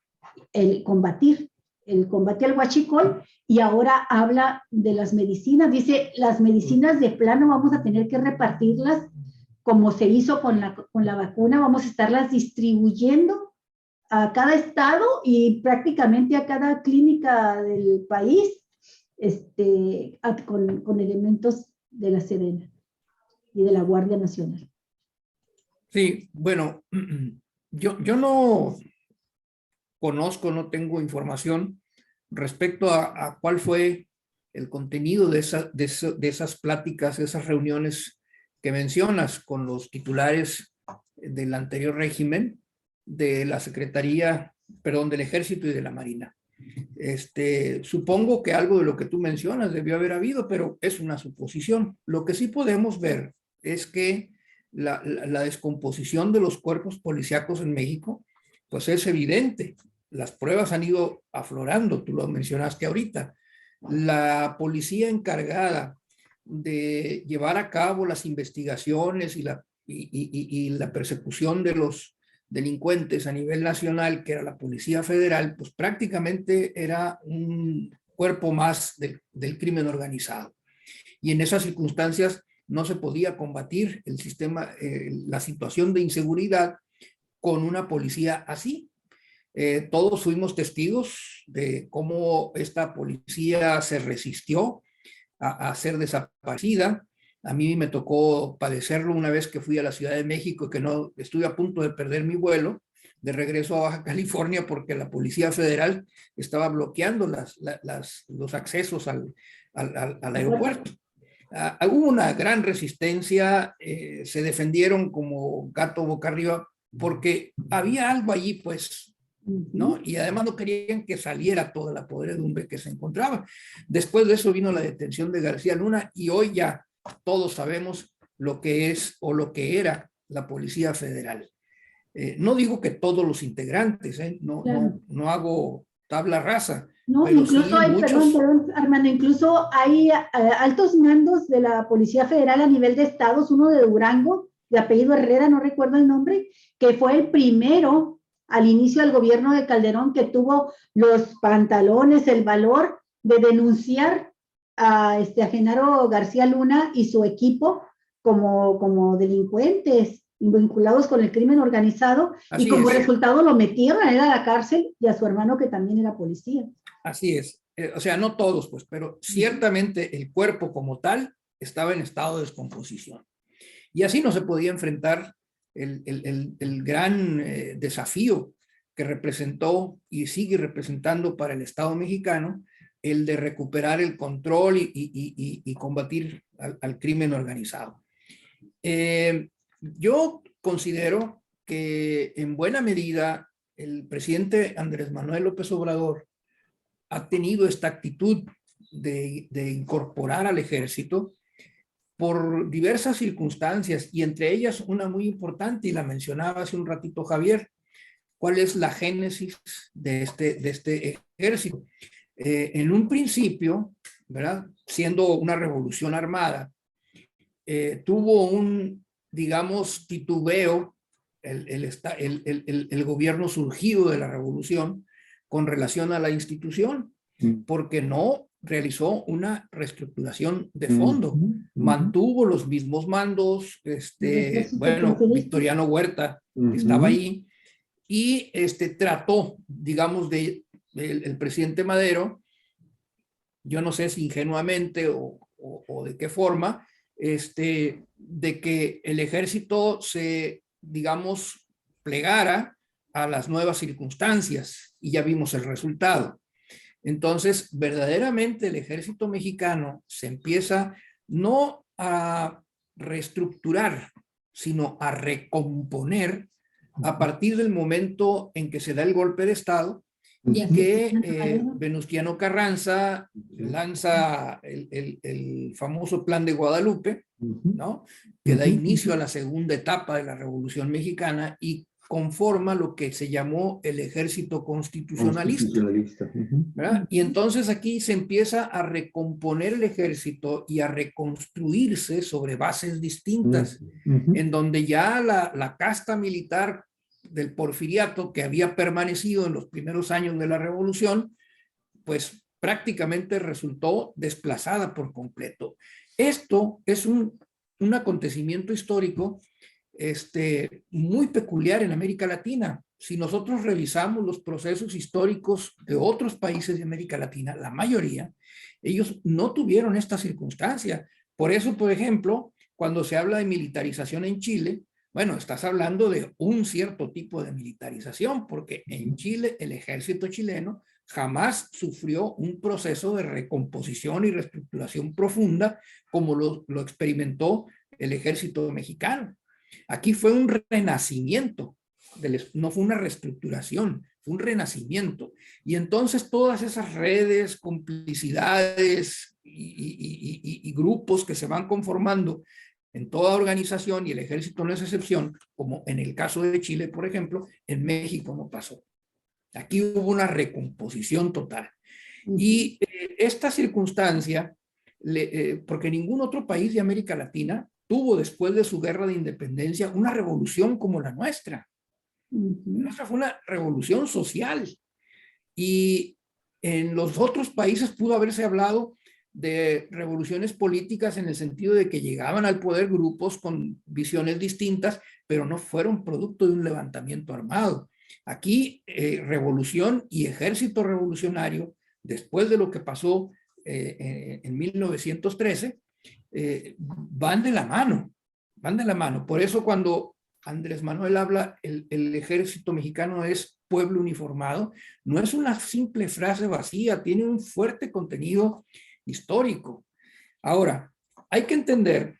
el combate al huachicol, y ahora habla de las medicinas, dice, las medicinas de plano vamos a tener que repartirlas como se hizo con la vacuna, vamos a estarlas distribuyendo a cada estado y prácticamente a cada clínica del país, con elementos de la Sedena y de la Guardia Nacional. Sí, bueno, yo no conozco, no tengo información respecto a cuál fue el contenido de esas pláticas, esas reuniones que mencionas con los titulares del anterior régimen, de la Secretaría, perdón, del Ejército y de la Marina. Supongo que algo de lo que tú mencionas debió haber habido, pero es una suposición. Lo que sí podemos ver es que la descomposición de los cuerpos policíacos en México, pues es evidente. Las pruebas han ido aflorando, tú lo mencionaste ahorita. La policía encargada de llevar a cabo las investigaciones y la persecución de los delincuentes a nivel nacional, que era la Policía Federal, pues prácticamente era un cuerpo más del crimen organizado. Y en esas circunstancias no se podía combatir el sistema, la situación de inseguridad con una policía así. Todos fuimos testigos de cómo esta policía se resistió a ser desaparecida. A mí me tocó padecerlo una vez que fui a la Ciudad de México, que no estuve a punto de perder mi vuelo de regreso a Baja California porque la Policía Federal estaba bloqueando los accesos al aeropuerto. Hubo una gran resistencia, se defendieron como gato boca arriba porque había algo allí, pues, ¿no? Y además no querían que saliera toda la podredumbre que se encontraba. Después de eso vino la detención de García Luna y hoy ya todos sabemos lo que es o lo que era la Policía Federal. No digo que todos los integrantes, Claro. no hago tabla rasa, No, pero incluso sí hay, muchos. perdón, Armando, incluso hay altos mandos de la Policía Federal a nivel de estados, uno de Durango, de apellido Herrera, no recuerdo el nombre, que fue el primero al inicio del gobierno de Calderón que tuvo los pantalones, el valor de denunciar a Genaro García Luna y su equipo como delincuentes vinculados con el crimen organizado, y Así como es. resultado lo metieron a él a la cárcel y a su hermano que también era policía. Así es. O sea, no todos, pues, pero ciertamente el cuerpo como tal estaba en estado de descomposición. Y así no se podía enfrentar el gran desafío que representó y sigue representando para el Estado mexicano el de recuperar el control y combatir al crimen organizado. Yo considero que en buena medida el presidente Andrés Manuel López Obrador ha tenido esta actitud de incorporar al ejército por diversas circunstancias y entre ellas una muy importante y la mencionaba hace un ratito Javier. ¿Cuál es la génesis de este ejército? En un principio, ¿verdad? Siendo una revolución armada, tuvo un, digamos, titubeo el gobierno surgido de la revolución con relación a la institución, porque no realizó una reestructuración de fondo. Mantuvo los mismos mandos, bueno, Victoriano Huerta estaba ahí, y trató, digamos, el presidente Madero, yo no sé si ingenuamente o de qué forma, de que el ejército se, digamos, plegara a las nuevas circunstancias, y ya vimos el resultado. Entonces, verdaderamente el ejército mexicano se empieza no a reestructurar, sino a recomponer a partir del momento en que se da el golpe de Estado y que Venustiano Carranza lanza el famoso Plan de Guadalupe, ¿no? Que da inicio a la segunda etapa de la Revolución Mexicana y conforma lo que se llamó el ejército constitucionalista. ¿Verdad? Y entonces aquí se empieza a recomponer el ejército y a reconstruirse sobre bases distintas, en donde ya la casta militar del porfiriato que había permanecido en los primeros años de la revolución, pues prácticamente resultó desplazada por completo. Esto es un acontecimiento histórico muy peculiar en América Latina. Si nosotros revisamos los procesos históricos de otros países de América Latina, la mayoría, ellos no tuvieron esta circunstancia. Por eso, por ejemplo, cuando se habla de militarización en Chile, bueno, estás hablando de un cierto tipo de militarización, porque en Chile el ejército chileno jamás sufrió un proceso de recomposición y reestructuración profunda como lo experimentó el ejército mexicano. Aquí fue un renacimiento, no fue una reestructuración, fue un renacimiento. Y entonces todas esas redes, complicidades y grupos que se van conformando en toda organización, y el ejército no es excepción, como en el caso de Chile, por ejemplo, en México no pasó. Aquí hubo una recomposición total. Y esta circunstancia, porque ningún otro país de América Latina tuvo después de su guerra de independencia una revolución como la nuestra. La nuestra fue una revolución social. Y en los otros países pudo haberse hablado de revoluciones políticas en el sentido de que llegaban al poder grupos con visiones distintas, pero no fueron producto de un levantamiento armado. Aquí, revolución y ejército revolucionario, después de lo que pasó en 1913, van de la mano, van de la mano. Por eso cuando Andrés Manuel habla, el ejército mexicano es pueblo uniformado, no es una simple frase vacía, tiene un fuerte contenido histórico. Ahora, hay que entender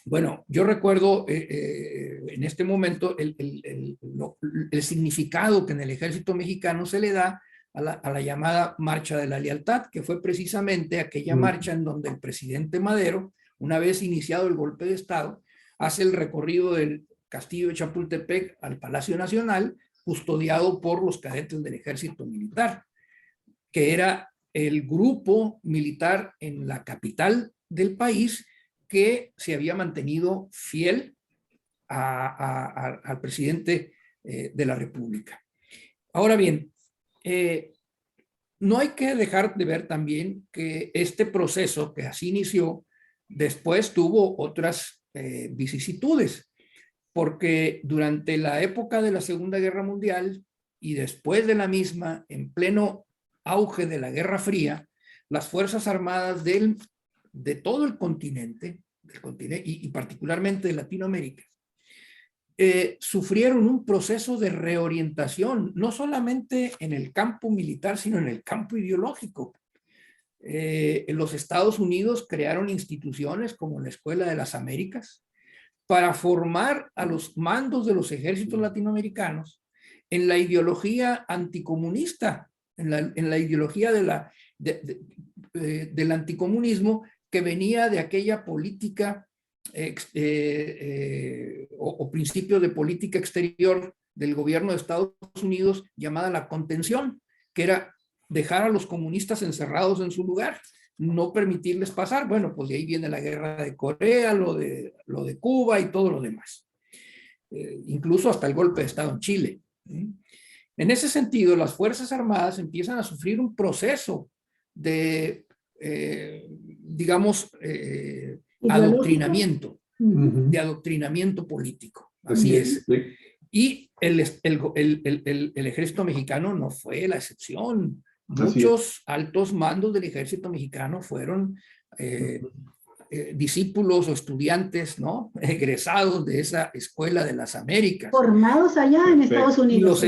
Bueno, yo recuerdo en este momento el significado que en el ejército mexicano se le da a la llamada Marcha de la Lealtad, que fue precisamente aquella marcha en donde el presidente Madero, una vez iniciado el golpe de Estado, hace el recorrido del Castillo de Chapultepec al Palacio Nacional, custodiado por los cadetes del ejército militar, que era el grupo militar en la capital del país que se había mantenido fiel al presidente de la República. Ahora bien, no hay que dejar de ver también que este proceso que así inició, después tuvo otras vicisitudes, porque durante la época de la Segunda Guerra Mundial y después de la misma, en pleno auge de la Guerra Fría, las Fuerzas Armadas de todo el continente, y particularmente de Latinoamérica, sufrieron un proceso de reorientación, no solamente en el campo militar, sino en el campo ideológico. En los Estados Unidos crearon instituciones como la Escuela de las Américas para formar a los mandos de los ejércitos latinoamericanos en la ideología anticomunista, en la ideología del anticomunismo que venía de aquella política o principio de política exterior del gobierno de Estados Unidos llamada la contención, que era dejar a los comunistas encerrados en su lugar, no permitirles pasar. Bueno, pues de ahí viene la guerra de Corea, lo de Cuba y todo lo demás. Incluso hasta el golpe de Estado en Chile. En ese sentido, las Fuerzas Armadas empiezan a sufrir un proceso de, digamos, adoctrinamiento, de adoctrinamiento político. Así es. Y el ejército mexicano no fue la excepción. Muchos altos mandos del ejército mexicano fueron discípulos o estudiantes, ¿no? Egresados de esa Escuela de las Américas. Formados allá en Estados Unidos.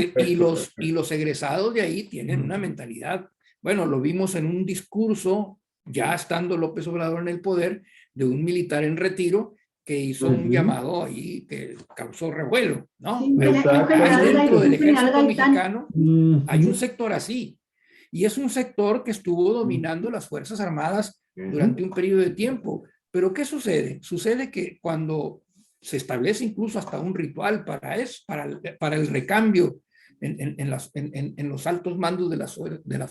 Y los egresados de ahí tienen una mentalidad. Bueno, lo vimos en un discurso, ya estando López Obrador en el poder, de un militar en retiro que hizo un llamado ahí que causó revuelo, ¿no? Sí, dentro del ejército mexicano hay un sector así. Y es un sector que estuvo dominando las Fuerzas Armadas durante un periodo de tiempo. Pero ¿qué sucede? Sucede que cuando se establece incluso hasta un ritual para el recambio en los altos mandos de las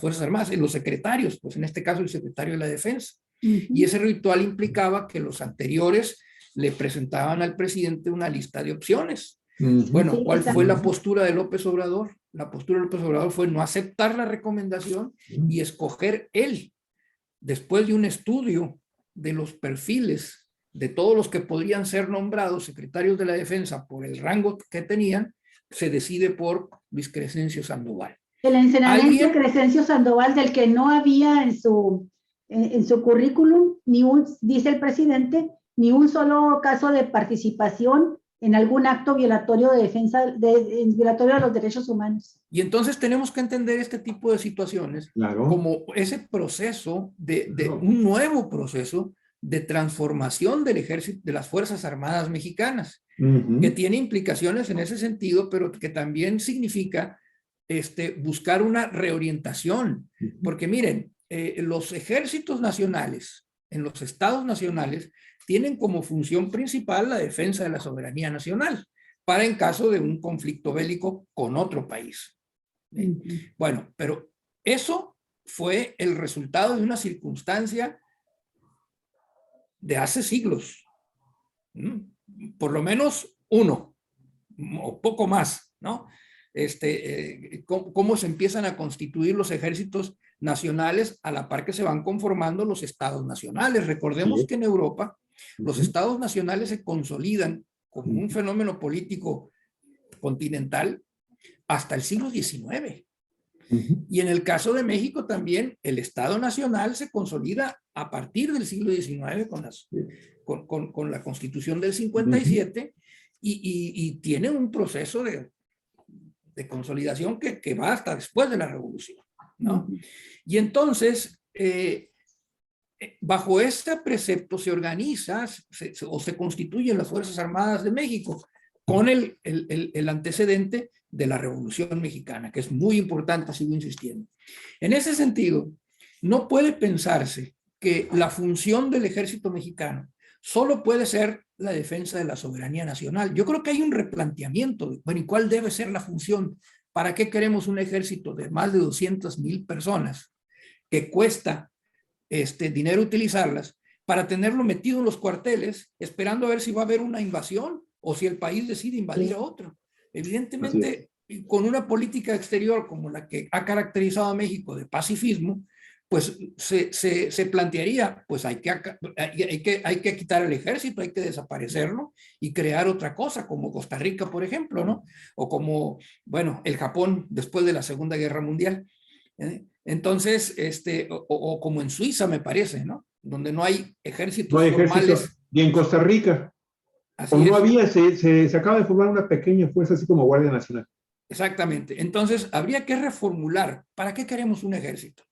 Fuerzas Armadas, en los secretarios, pues en este caso el secretario de la Defensa. Y ese ritual implicaba que los anteriores le presentaban al presidente una lista de opciones. Bueno, ¿cuál fue la postura de López Obrador? La postura de López Obrador fue no aceptar la recomendación y escoger él, después de un estudio de los perfiles de todos los que podrían ser nombrados secretarios de la Defensa por el rango que tenían, se decide por Luis Crescencio Sandoval. El ensenadente de Crescencio Sandoval, del que no había en su currículum, dice el presidente, ni un solo caso de participación en algún acto violatorio de defensa, violatorio de los derechos humanos. Y entonces tenemos que entender este tipo de situaciones como ese proceso de un nuevo proceso de transformación del ejército, de las Fuerzas Armadas mexicanas, que tiene implicaciones en ese sentido, pero que también significa buscar una reorientación. Porque miren, los ejércitos nacionales, en los estados nacionales, tienen como función principal la defensa de la soberanía nacional para en caso de un conflicto bélico con otro país. Bueno, pero eso fue el resultado de una circunstancia de hace siglos. Por lo menos uno, o poco más, ¿no? Cómo se empiezan a constituir los ejércitos nacionales a la par que se van conformando los estados nacionales. Recordemos que en Europa los estados nacionales se consolidan como un fenómeno político continental hasta el siglo XIX. Y en el caso de México también el Estado Nacional se consolida a partir del siglo XIX con la Constitución del 57 y tiene un proceso de consolidación que va hasta después de la Revolución, ¿no? Y entonces bajo este precepto se organiza o se constituyen las Fuerzas Armadas de México con el antecedente de la Revolución Mexicana, que es muy importante, sigo insistiendo. En ese sentido, no puede pensarse que la función del ejército mexicano solo puede ser la defensa de la soberanía nacional. Yo creo que hay un replanteamiento de, bueno, ¿y cuál debe ser la función? ¿Para qué queremos un ejército de más de 200,000 personas que cuesta dinero utilizarlas para tenerlo metido en los cuarteles esperando a ver si va a haber una invasión o si el país decide invadir a otro? Evidentemente, con una política exterior como la que ha caracterizado a México de pacifismo, pues se plantearía, pues hay que quitar el ejército, hay que desaparecerlo y crear otra cosa, como Costa Rica, por ejemplo, ¿no? O como, bueno, el Japón después de la Segunda Guerra Mundial. Entonces, o como en Suiza, me parece, ¿no? Donde no hay ejércitos no hay formales. ejército. Y en Costa Rica, Así o no es. había, se acaba de formar una pequeña fuerza así como Guardia Nacional. Exactamente. Entonces, habría que reformular. ¿Para qué queremos un ejército?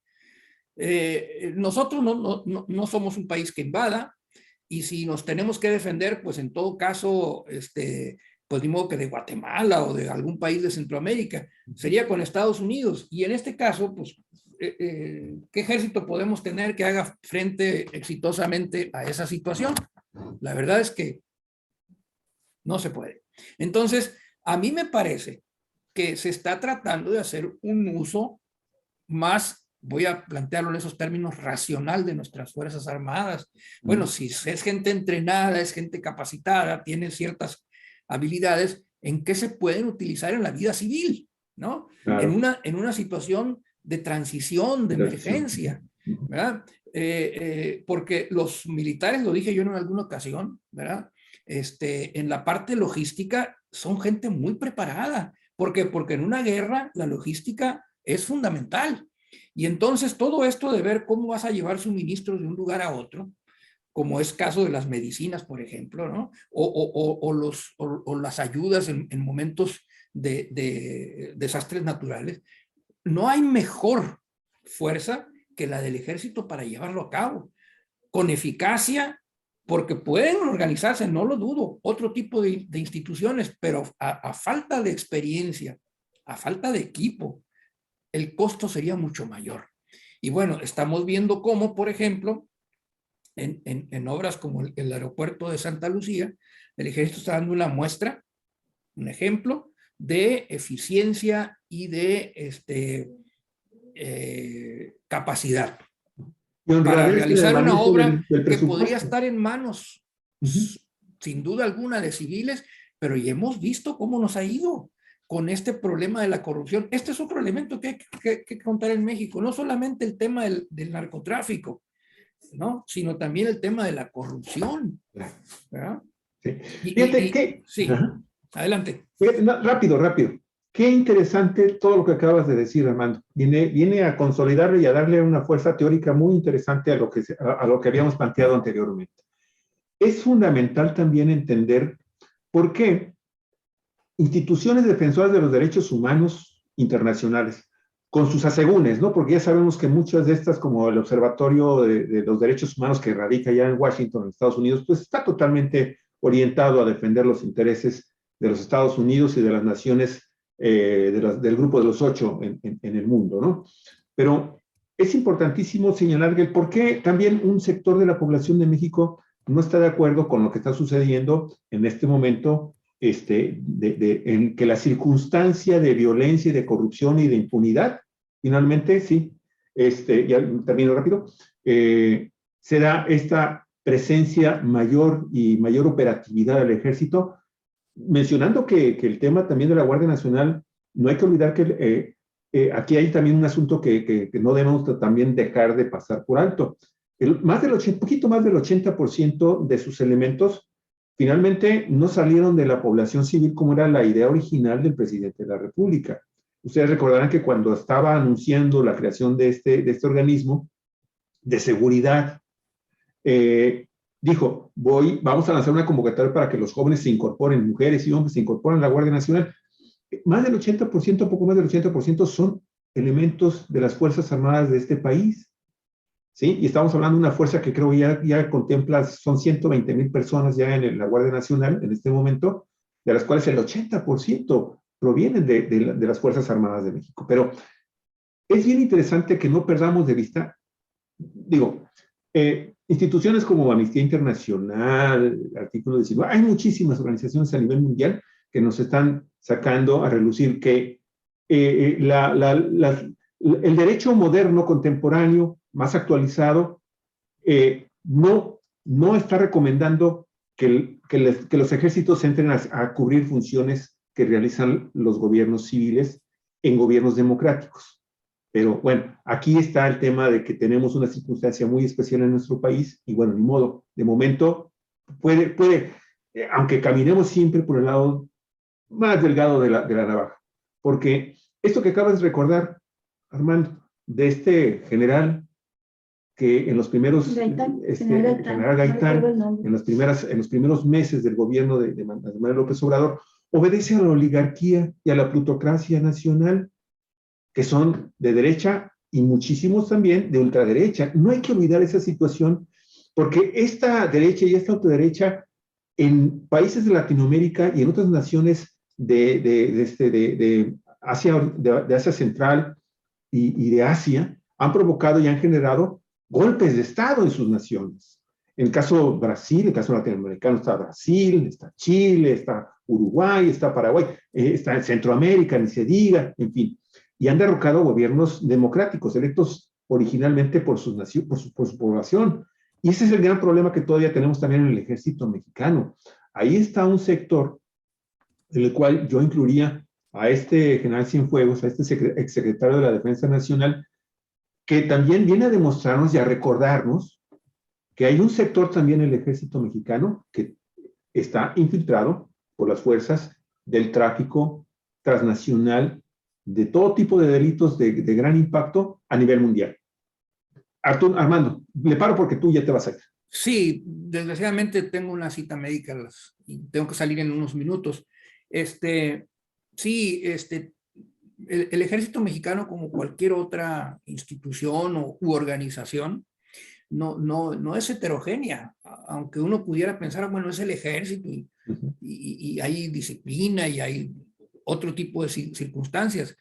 Nosotros no somos un país que invada, y si nos tenemos que defender, pues en todo caso, pues ni modo que de Guatemala o de algún país de Centroamérica, sería con Estados Unidos. Y en este caso, pues, ¿qué ejército podemos tener que haga frente exitosamente a esa situación? La verdad es que no se puede. Entonces, a mí me parece que se está tratando de hacer un uso más, voy a plantearlo en esos términos, racional de nuestras Fuerzas Armadas. Bueno, si es gente entrenada, es gente capacitada, tiene ciertas habilidades, ¿en qué se pueden utilizar en la vida civil? ¿No? Claro. En una situación de transición, de emergencia, ¿verdad? Porque los militares, lo dije yo en alguna ocasión, ¿verdad? En la parte logística son gente muy preparada. ¿Por qué? Porque en una guerra la logística es fundamental. Y entonces todo esto de ver cómo vas a llevar suministros de un lugar a otro, como es caso de las medicinas, por ejemplo, ¿no? O las ayudas en momentos de desastres naturales, no hay mejor fuerza que la del ejército para llevarlo a cabo, con eficacia, porque pueden organizarse, no lo dudo, otro tipo de instituciones, pero a falta de experiencia, a falta de equipo, el costo sería mucho mayor. Y bueno, estamos viendo cómo, por ejemplo, en obras como el aeropuerto de Santa Lucía, el ejército está dando una muestra, un ejemplo de eficiencia y de capacidad para realizar una obra que podría estar en manos, sin duda alguna, de civiles, pero ya hemos visto cómo nos ha ido con este problema de la corrupción. Este es otro elemento que hay que contar en México, no solamente el tema del narcotráfico, ¿no? Sino también el tema de la corrupción, ¿verdad? Sí. Fíjate, sí, adelante. Rápido. Qué interesante todo lo que acabas de decir, Armando. Viene a consolidarle y a darle una fuerza teórica muy interesante a lo que habíamos planteado anteriormente. Es fundamental también entender por qué instituciones defensoras de los derechos humanos internacionales, con sus asegúnes, ¿no? Porque ya sabemos que muchas de estas, como el Observatorio de los Derechos Humanos que radica ya en Washington, en Estados Unidos, pues está totalmente orientado a defender los intereses de los Estados Unidos y de las naciones del grupo de los 8 en el mundo, ¿no? Pero es importantísimo señalar que por qué también un sector de la población de México no está de acuerdo con lo que está sucediendo en este momento, en que la circunstancia de violencia y de corrupción y de impunidad, finalmente, sí, ya termino rápido, se da esta presencia mayor y mayor operatividad del ejército, mencionando que el tema también de la Guardia Nacional, no hay que olvidar que aquí hay también un asunto que no debemos también dejar de pasar por alto. Poquito más del 80% de sus elementos finalmente no salieron de la población civil como era la idea original del presidente de la República. Ustedes recordarán que cuando estaba anunciando la creación de este organismo de seguridad, dijo, vamos a lanzar una convocatoria para que los jóvenes se incorporen, mujeres y hombres se incorporen a la Guardia Nacional. Más del 80%, poco más del 80% son elementos de las Fuerzas Armadas de este país. ¿sí? Y estamos hablando de una fuerza que creo ya contempla, son 120,000 personas ya en la Guardia Nacional en este momento, de las cuales el 80% provienen de las Fuerzas Armadas de México. Pero es bien interesante que no perdamos de vista, digo, instituciones como Amnistía Internacional, Artículo 19, hay muchísimas organizaciones a nivel mundial que nos están sacando a relucir que el derecho moderno, contemporáneo, más actualizado, no está recomendando que los ejércitos entren a cubrir funciones que realizan los gobiernos civiles en gobiernos democráticos. Pero bueno, aquí está el tema de que tenemos una circunstancia muy especial en nuestro país y bueno, ni modo, de momento aunque caminemos siempre por el lado más delgado de la navaja, porque esto que acabas de recordar, Armando, de este general que en los primeros, general Gaitán, en los primeros meses del gobierno de Manuel López Obrador, obedece a la oligarquía y a la plutocracia nacional, que son de derecha y muchísimos también de ultraderecha. No hay que olvidar esa situación, porque esta derecha y esta ultraderecha en países de Latinoamérica y en otras naciones de Asia Central y de Asia han provocado y han generado golpes de Estado en sus naciones. En el caso Brasil, en el caso latinoamericano está Brasil, está Chile, está Uruguay, está Paraguay, está en Centroamérica, ni se diga, en fin. Y han derrocado gobiernos democráticos, electos originalmente por su población. Y ese es el gran problema que todavía tenemos también en el ejército mexicano. Ahí está un sector en el cual yo incluiría a este general Cienfuegos, a este exsecretario de la Defensa Nacional, que también viene a demostrarnos y a recordarnos que hay un sector también en el ejército mexicano que está infiltrado por las fuerzas del tráfico transnacional de todo tipo de delitos de gran impacto a nivel mundial. Armando, le paro porque tú ya te vas a ir. Sí, desgraciadamente tengo una cita médica y tengo que salir en unos minutos. Sí, el ejército mexicano, como cualquier otra institución u organización, no es heterogénea, aunque uno pudiera pensar, bueno, es el ejército y hay disciplina y hay otro tipo de circunstancias,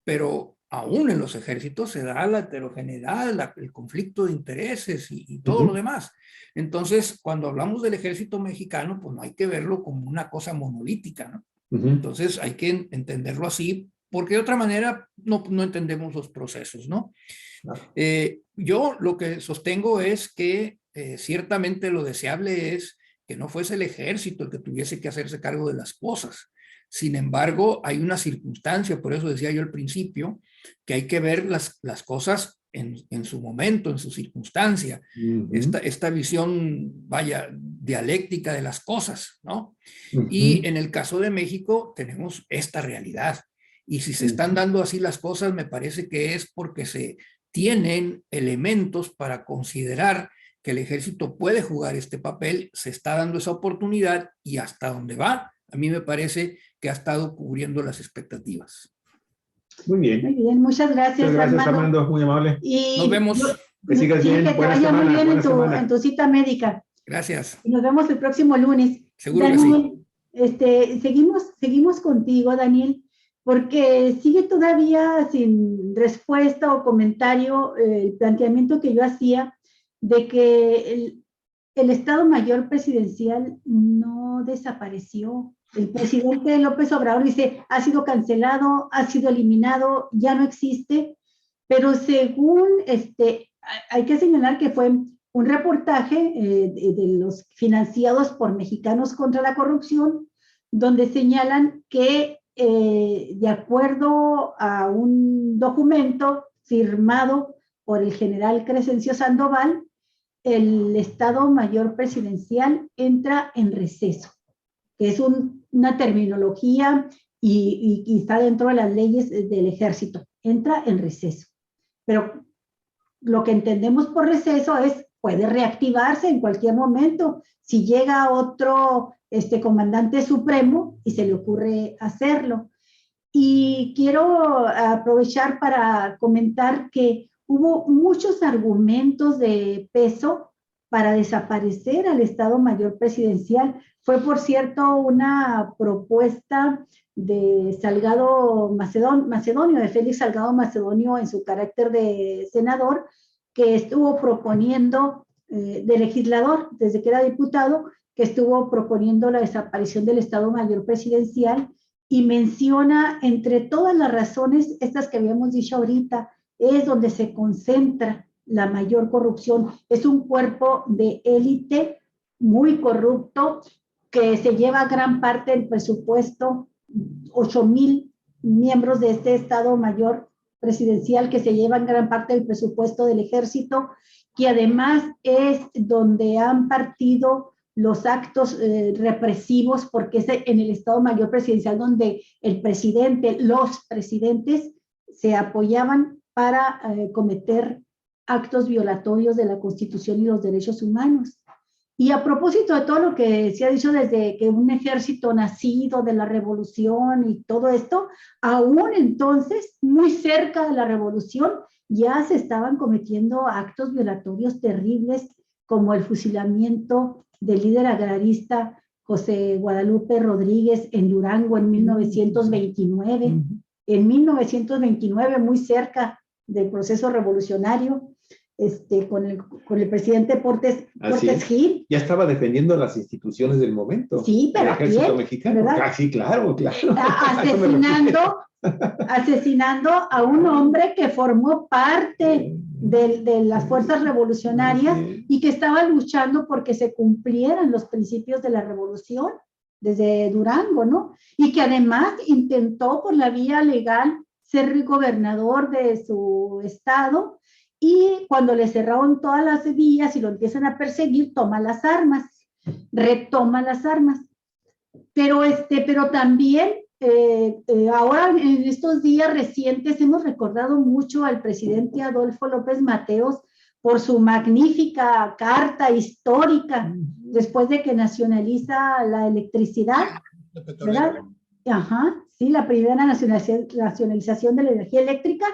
pero aún en los ejércitos se da la heterogeneidad, el conflicto de intereses y todo lo demás. Entonces, cuando hablamos del ejército mexicano, pues no hay que verlo como una cosa monolítica, ¿no? Entonces hay que entenderlo así, porque de otra manera no entendemos los procesos, ¿no? Claro. Yo lo que sostengo es que ciertamente lo deseable es que no fuese el ejército el que tuviese que hacerse cargo de las cosas. Sin embargo, hay una circunstancia, por eso decía yo al principio, que hay que ver las cosas en su momento, en su circunstancia. Esta visión, vaya, dialéctica de las cosas, ¿no? Y en el caso de México tenemos esta realidad. Y si se están dando así las cosas, me parece que es porque se tienen elementos para considerar que el ejército puede jugar este papel, se está dando esa oportunidad y hasta donde va, a mí me parece que ha estado cubriendo las expectativas. Muy bien. Muy bien, muchas gracias, Armando, muy amable. Y nos vemos. Que sigas bien. Que te vaya muy bien en tu cita médica. Gracias. Y nos vemos el próximo lunes. Seguro Daniel, que sí. Seguimos contigo, Daniel, porque sigue todavía sin respuesta o comentario el planteamiento que yo hacía de que el Estado Mayor Presidencial no desapareció. El presidente López Obrador dice, ha sido cancelado, ha sido eliminado, ya no existe, pero según hay que señalar que fue un reportaje de los financiados por Mexicanos contra la Corrupción, donde señalan que de acuerdo a un documento firmado por el general Crescencio Sandoval, el Estado Mayor Presidencial entra en receso, que es una terminología y está dentro de las leyes del ejército, entra en receso. Pero lo que entendemos por receso es, puede reactivarse en cualquier momento, si llega otro comandante supremo y se le ocurre hacerlo. Y quiero aprovechar para comentar que hubo muchos argumentos de peso para desaparecer al Estado Mayor Presidencial. Fue, por cierto, una propuesta de Salgado Macedonio, de Félix Salgado Macedonio en su carácter de senador, que estuvo proponiendo, de legislador, desde que era diputado, que estuvo proponiendo la desaparición del Estado Mayor Presidencial, y menciona entre todas las razones, estas que habíamos dicho ahorita, es donde se concentra la mayor corrupción. Es un cuerpo de élite muy corrupto que se lleva gran parte del presupuesto, 8,000 miembros de este Estado Mayor Presidencial que se llevan gran parte del presupuesto del ejército, que además es donde han partido los actos represivos, porque es en el Estado Mayor Presidencial donde el presidente, los presidentes se apoyaban para cometer actos violatorios de la Constitución y los derechos humanos. Y a propósito de todo lo que se ha dicho desde que un ejército nacido de la revolución y todo esto, aún entonces, muy cerca de la revolución, ya se estaban cometiendo actos violatorios terribles, como el fusilamiento del líder agrarista José Guadalupe Rodríguez en Durango en 1929. En 1929, muy cerca del proceso revolucionario, con el presidente Portes Gil. Ya estaba defendiendo las instituciones del momento. Sí, pero el ejército mexicano. Sí, claro. Asesinando a un hombre que formó parte de las fuerzas revolucionarias y que estaba luchando porque se cumplieran los principios de la revolución desde Durango, ¿no? Y que además intentó por la vía legal ser gobernador de su estado, y cuando le cerraron todas las vías y lo empiezan a perseguir, toma las armas, retoma las armas. Pero también ahora en estos días recientes hemos recordado mucho al presidente Adolfo López Mateos por su magnífica carta histórica después de que nacionaliza la electricidad, ¿verdad? Ajá, sí, la primera nacionalización de la energía eléctrica,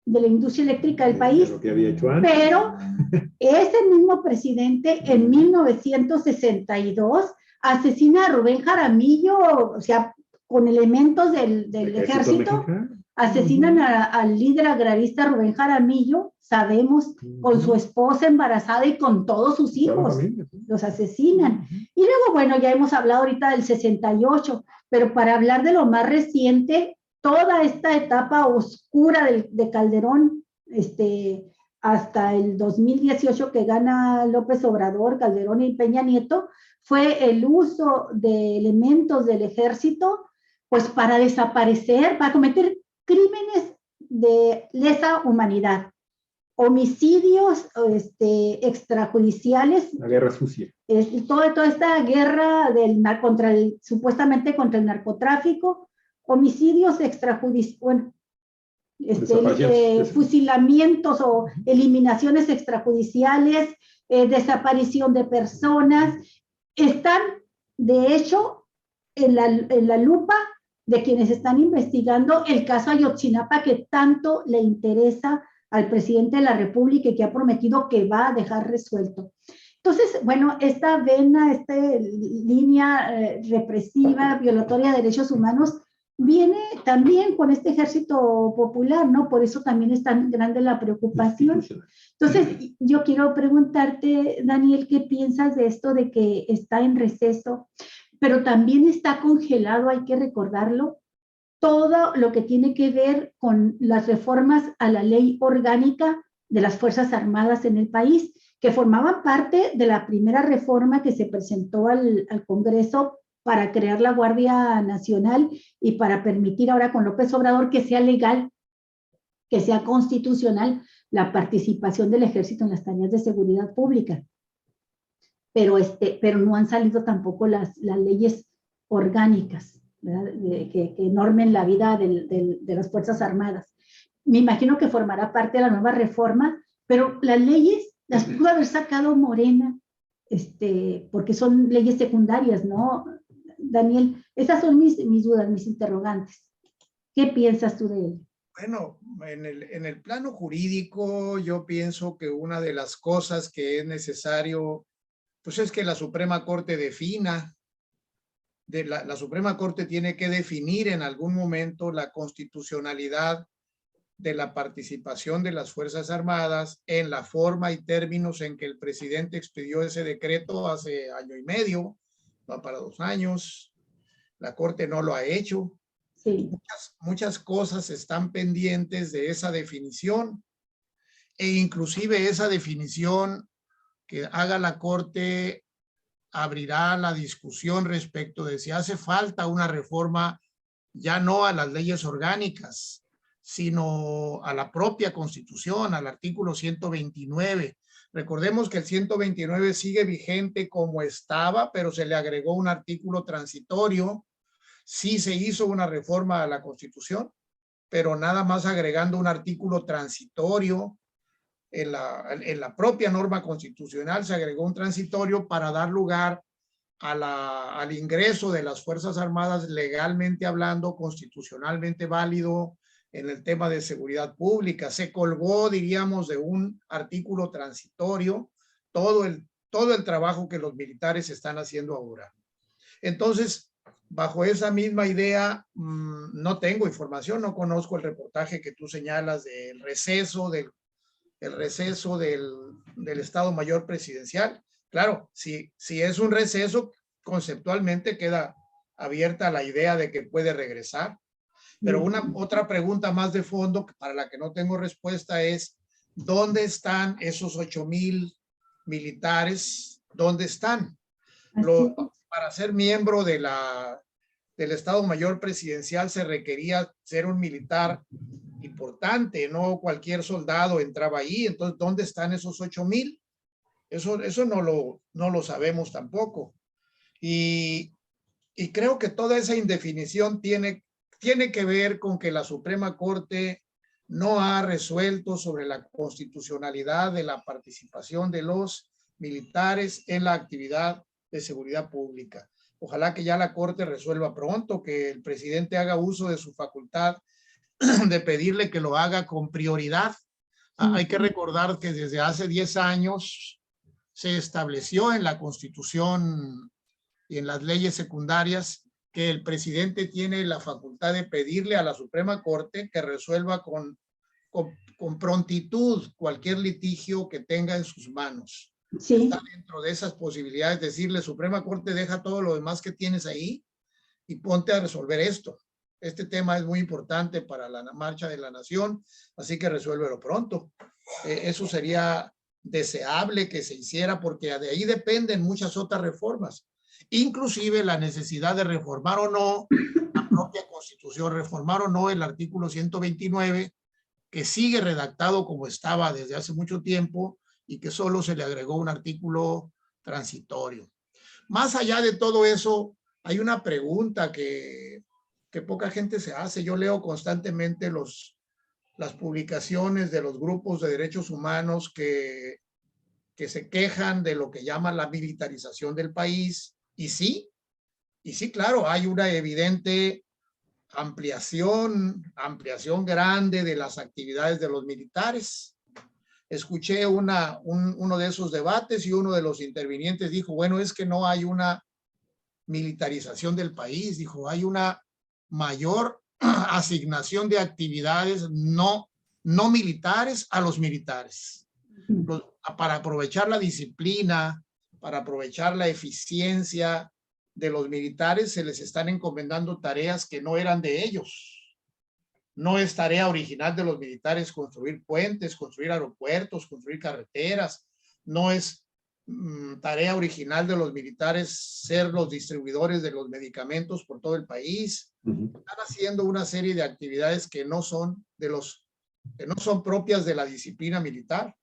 de la industria eléctrica del país. Lo que había hecho antes. Pero ese mismo presidente en 1962 asesina a Rubén Jaramillo, o sea, con elementos del ejército, asesinan al líder agrarista Rubén Jaramillo, sabemos, con su esposa embarazada y con todos sus hijos, los asesinan. Y luego, bueno, ya hemos hablado ahorita del 68, pero para hablar de lo más reciente, toda esta etapa oscura de Calderón, hasta el 2018 que gana López Obrador, Calderón y Peña Nieto, fue el uso de elementos del ejército, pues para desaparecer, para cometer crímenes de lesa humanidad, homicidios extrajudiciales. La guerra sucia. Toda esta guerra supuestamente contra el narcotráfico, homicidios extrajudiciales, bueno, fusilamientos o eliminaciones extrajudiciales, desaparición de personas, están de hecho en la lupa de quienes están investigando el caso Ayotzinapa, que tanto le interesa al presidente de la República y que ha prometido que va a dejar resuelto. Entonces, bueno, esta vena, esta línea represiva, violatoria de derechos humanos, viene también con este ejército popular, ¿no? Por eso también es tan grande la preocupación. Entonces, yo quiero preguntarte, Daniel, ¿qué piensas de esto de que está en receso, pero también está congelado, hay que recordarlo, todo lo que tiene que ver con las reformas a la ley orgánica de las Fuerzas Armadas en el país, que formaban parte de la primera reforma que se presentó al Congreso para crear la Guardia Nacional y para permitir ahora con López Obrador que sea legal, que sea constitucional la participación del ejército en las tareas de seguridad pública. Pero no han salido tampoco las leyes orgánicas, ¿verdad? Que normen la vida de las Fuerzas Armadas. Me imagino que formará parte de la nueva reforma, pero las leyes las pudo haber sacado Morena, porque son leyes secundarias, ¿no? Daniel, esas son mis dudas, mis interrogantes. ¿Qué piensas tú de ello? Bueno, en el plano jurídico, yo pienso que una de las cosas que es necesario, pues es que la Suprema Corte defina, la Suprema Corte tiene que definir en algún momento la constitucionalidad de la participación de las Fuerzas Armadas en la forma y términos en que el presidente expidió ese decreto hace año y medio, va para 2 años. La Corte no lo ha hecho. Sí. Muchas cosas están pendientes de esa definición e inclusive esa definición que haga la Corte abrirá la discusión respecto de si hace falta una reforma ya no a las leyes orgánicas, sino a la propia Constitución, al artículo 129. Recordemos que el 129 sigue vigente como estaba, pero se le agregó un artículo transitorio. Sí se hizo una reforma a la Constitución, pero nada más agregando un artículo transitorio. En la propia norma constitucional se agregó un transitorio para dar lugar al ingreso de las Fuerzas Armadas legalmente hablando, constitucionalmente válido en el tema de seguridad pública. Se colgó, diríamos, de un artículo transitorio todo el trabajo que los militares están haciendo ahora. Entonces, bajo esa misma idea, no tengo información, no conozco el reportaje que tú señalas del receso del Estado Mayor Presidencial. Claro, si es un receso, conceptualmente queda abierta la idea de que puede regresar. Pero otra pregunta más de fondo para la que no tengo respuesta es, ¿dónde están esos 8,000 militares? ¿Dónde están? Para ser miembro del Estado Mayor Presidencial se requería ser un militar importante, no cualquier soldado entraba ahí. Entonces, ¿dónde están esos 8,000? Eso no lo sabemos tampoco. Y creo que toda esa indefinición tiene que ver con que la Suprema Corte no ha resuelto sobre la constitucionalidad de la participación de los militares en la actividad de seguridad pública. Ojalá que ya la Corte resuelva pronto, que el presidente haga uso de su facultad de pedirle que lo haga con prioridad. Hay que recordar que desde hace 10 años se estableció en la Constitución y en las leyes secundarias que el presidente tiene la facultad de pedirle a la Suprema Corte que resuelva con prontitud cualquier litigio que tenga en sus manos. Sí. Está dentro de esas posibilidades decirle, Suprema Corte, deja todo lo demás que tienes ahí y ponte a resolver esto. Este tema es muy importante para la marcha de la nación, así que resuélvelo pronto. Eso sería deseable que se hiciera porque de ahí dependen muchas otras reformas, inclusive la necesidad de reformar o no la propia Constitución, reformar o no el artículo 129, que sigue redactado como estaba desde hace mucho tiempo y que solo se le agregó un artículo transitorio. Más allá de todo eso, hay una pregunta que poca gente se hace. Yo leo constantemente las publicaciones de los grupos de derechos humanos que se quejan de lo que llaman la militarización del país. Y sí, claro, hay una evidente ampliación grande de las actividades de los militares. Escuché uno de esos debates y uno de los intervinientes dijo, bueno, es que no hay una militarización del país, dijo, hay una mayor asignación de actividades no militares a los militares. Para aprovechar la disciplina, para aprovechar la eficiencia de los militares, se les están encomendando tareas que no eran de ellos. No es tarea original de los militares construir puentes, construir aeropuertos, construir carreteras. No es tarea original de los militares ser los distribuidores de los medicamentos por todo el país. Están haciendo una serie de actividades que no son propias de la disciplina militar.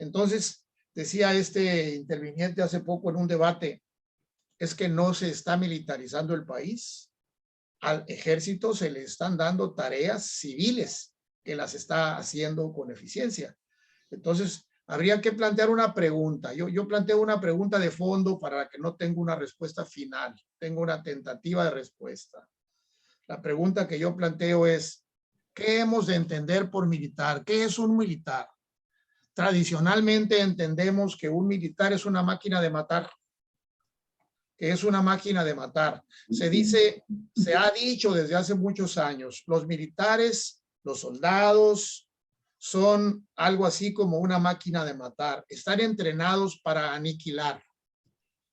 Entonces, decía este interviniente hace poco en un debate, es que no se está militarizando el país. Al ejército se le están dando tareas civiles que las está haciendo con eficiencia. Entonces, habría que plantear una pregunta. Yo planteo una pregunta de fondo para la que no tengo una respuesta final. Tengo una tentativa de respuesta. La pregunta que yo planteo es, ¿Qué hemos de entender por militar? ¿Qué es un militar? Tradicionalmente entendemos que un militar es una máquina de matar, que es una máquina de matar. Se ha dicho desde hace muchos años, los militares, los soldados, son algo así como una máquina de matar. Están entrenados para aniquilar.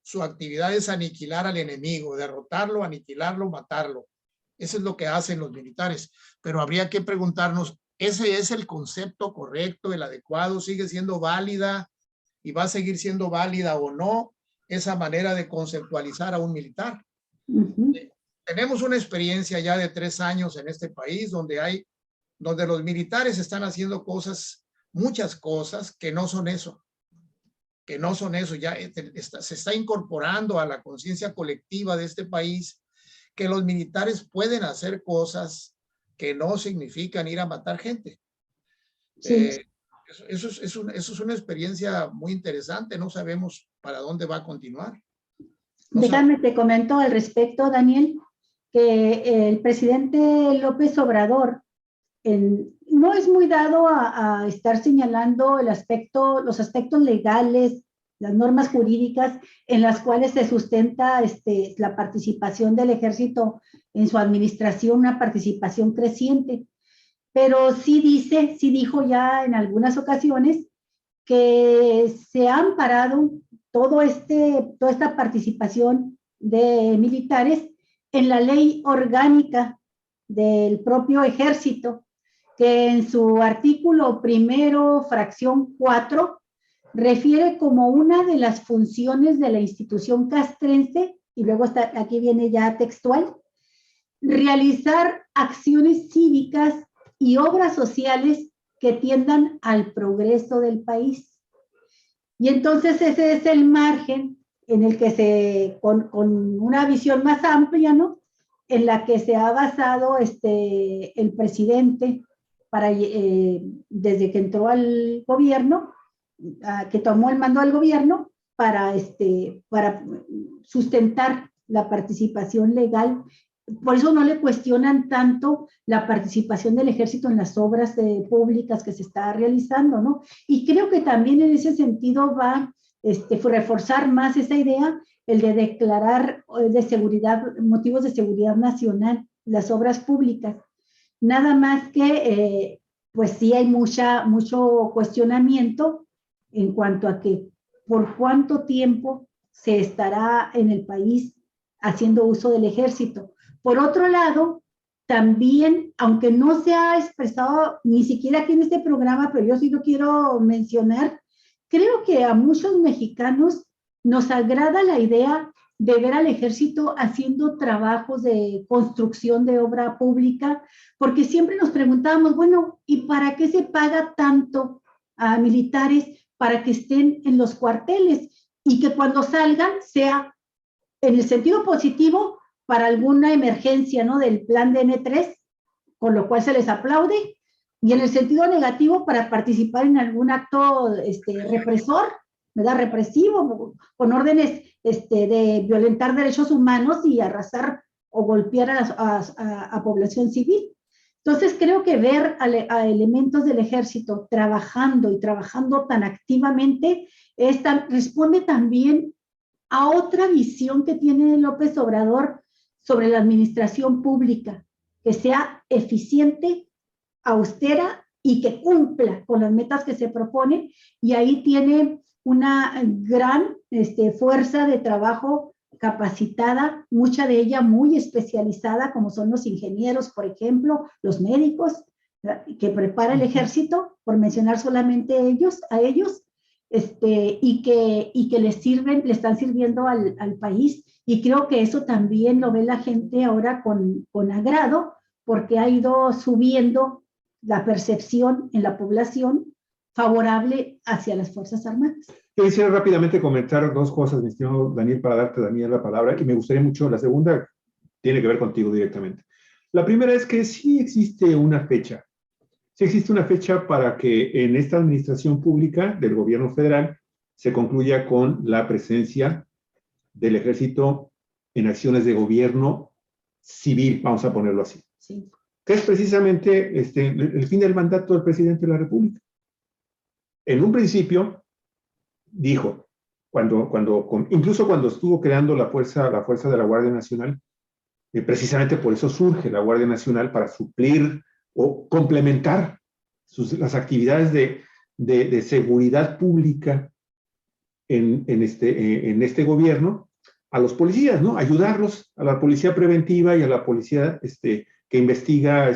Su actividad es aniquilar al enemigo, derrotarlo, aniquilarlo, matarlo. Eso es lo que hacen los militares. Pero habría que preguntarnos, ¿ese es el concepto correcto, el adecuado? ¿Sigue siendo válida y va a seguir siendo válida o no esa manera de conceptualizar a un militar? Tenemos una experiencia ya de 3 años en este país donde los militares están haciendo cosas, muchas cosas que no son eso. Ya se está incorporando a la conciencia colectiva de este país que los militares pueden hacer cosas que no significan ir a matar gente. Sí. Eso es una experiencia muy interesante. No sabemos para dónde va a continuar. Déjame te comento al respecto, Daniel, que el presidente López Obrador no es muy dado a estar señalando los aspectos legales, las normas jurídicas en las cuales se sustenta la participación del ejército en su administración, una participación creciente. Pero sí dijo ya en algunas ocasiones que se ha amparado toda esta participación de militares en la ley orgánica del propio ejército, que en su artículo primero, fracción 4, refiere como una de las funciones de la institución castrense, y luego aquí viene ya textual, realizar acciones cívicas y obras sociales que tiendan al progreso del país. Y entonces ese es el margen en el que con una visión más amplia, ¿no?, en la que se ha basado el presidente desde que entró al gobierno, que tomó el mando al gobierno para sustentar la participación legal. Por eso no le cuestionan tanto la participación del ejército en las obras públicas que se está realizando, ¿no? Y creo que también en ese sentido va reforzar más esa idea, el de declarar motivos de seguridad nacional, las obras públicas. Nada más que, pues sí hay mucho cuestionamiento en cuanto a que por cuánto tiempo se estará en el país haciendo uso del ejército. Por otro lado, también, aunque no se ha expresado ni siquiera aquí en este programa, pero yo sí lo quiero mencionar, creo que a muchos mexicanos nos agrada la idea de ver al ejército haciendo trabajos de construcción de obra pública, porque siempre nos preguntábamos, bueno, ¿y para qué se paga tanto a militares para que estén en los cuarteles y que cuando salgan sea en el sentido positivo para alguna emergencia, ¿no?, del plan de N3, con lo cual se les aplaude, y en el sentido negativo para participar en algún acto represor, ¿verdad?, represivo, con órdenes de violentar derechos humanos y arrasar o golpear a población civil? Entonces creo que ver a elementos del ejército trabajando tan activamente, responde también a otra visión que tiene López Obrador sobre la administración pública, que sea eficiente, austera y que cumpla con las metas que se propone, y ahí tiene una gran fuerza de trabajo capacitada, mucha de ella muy especializada, como son los ingenieros, por ejemplo, los médicos, que prepara el ejército, por mencionar solamente a ellos, y que le están sirviendo al país. Y creo que eso también lo ve la gente ahora con agrado, porque ha ido subiendo la percepción en la población favorable hacia las Fuerzas Armadas. Yo quisiera rápidamente comentar 2 cosas, mi estimado Daniel, para darte, Daniel, la palabra, y me gustaría mucho, la segunda tiene que ver contigo directamente. La primera es que sí existe una fecha para que en esta administración pública del gobierno federal se concluya con la presencia del ejército en acciones de gobierno civil, vamos a ponerlo así. Sí. que es precisamente el fin del mandato del presidente de la República. En un principio, dijo, incluso cuando estuvo creando la fuerza de la Guardia Nacional, precisamente por eso surge la Guardia Nacional, para suplir o complementar las actividades de seguridad pública en este gobierno, a los policías, ¿no? Ayudarlos, a la policía preventiva y a la policía que investiga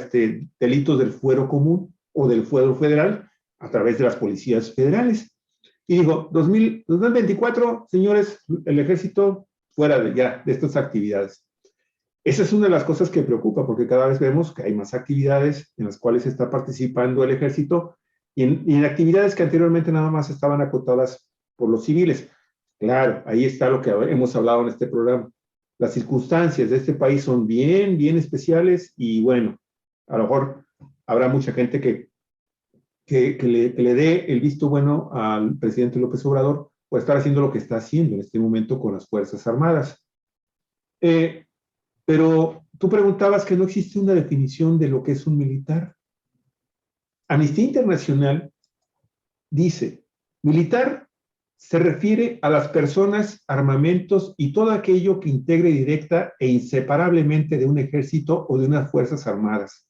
delitos del fuero común o del fuero federal a través de las policías federales. Y digo, 2024, señores, el ejército fuera de estas actividades. Esa es una de las cosas que preocupa, porque cada vez vemos que hay más actividades en las cuales está participando el ejército y en actividades que anteriormente nada más estaban acotadas por los civiles. Claro, ahí está lo que hemos hablado en este programa. Las circunstancias de este país son bien, bien especiales y bueno, a lo mejor habrá mucha gente que le dé el visto bueno al presidente López Obrador por estar haciendo lo que está haciendo en este momento con las Fuerzas Armadas. Pero tú preguntabas que no existe una definición de lo que es un militar. Amnistía Internacional dice, militar se refiere a las personas, armamentos y todo aquello que integre directa e inseparablemente de un ejército o de unas fuerzas armadas.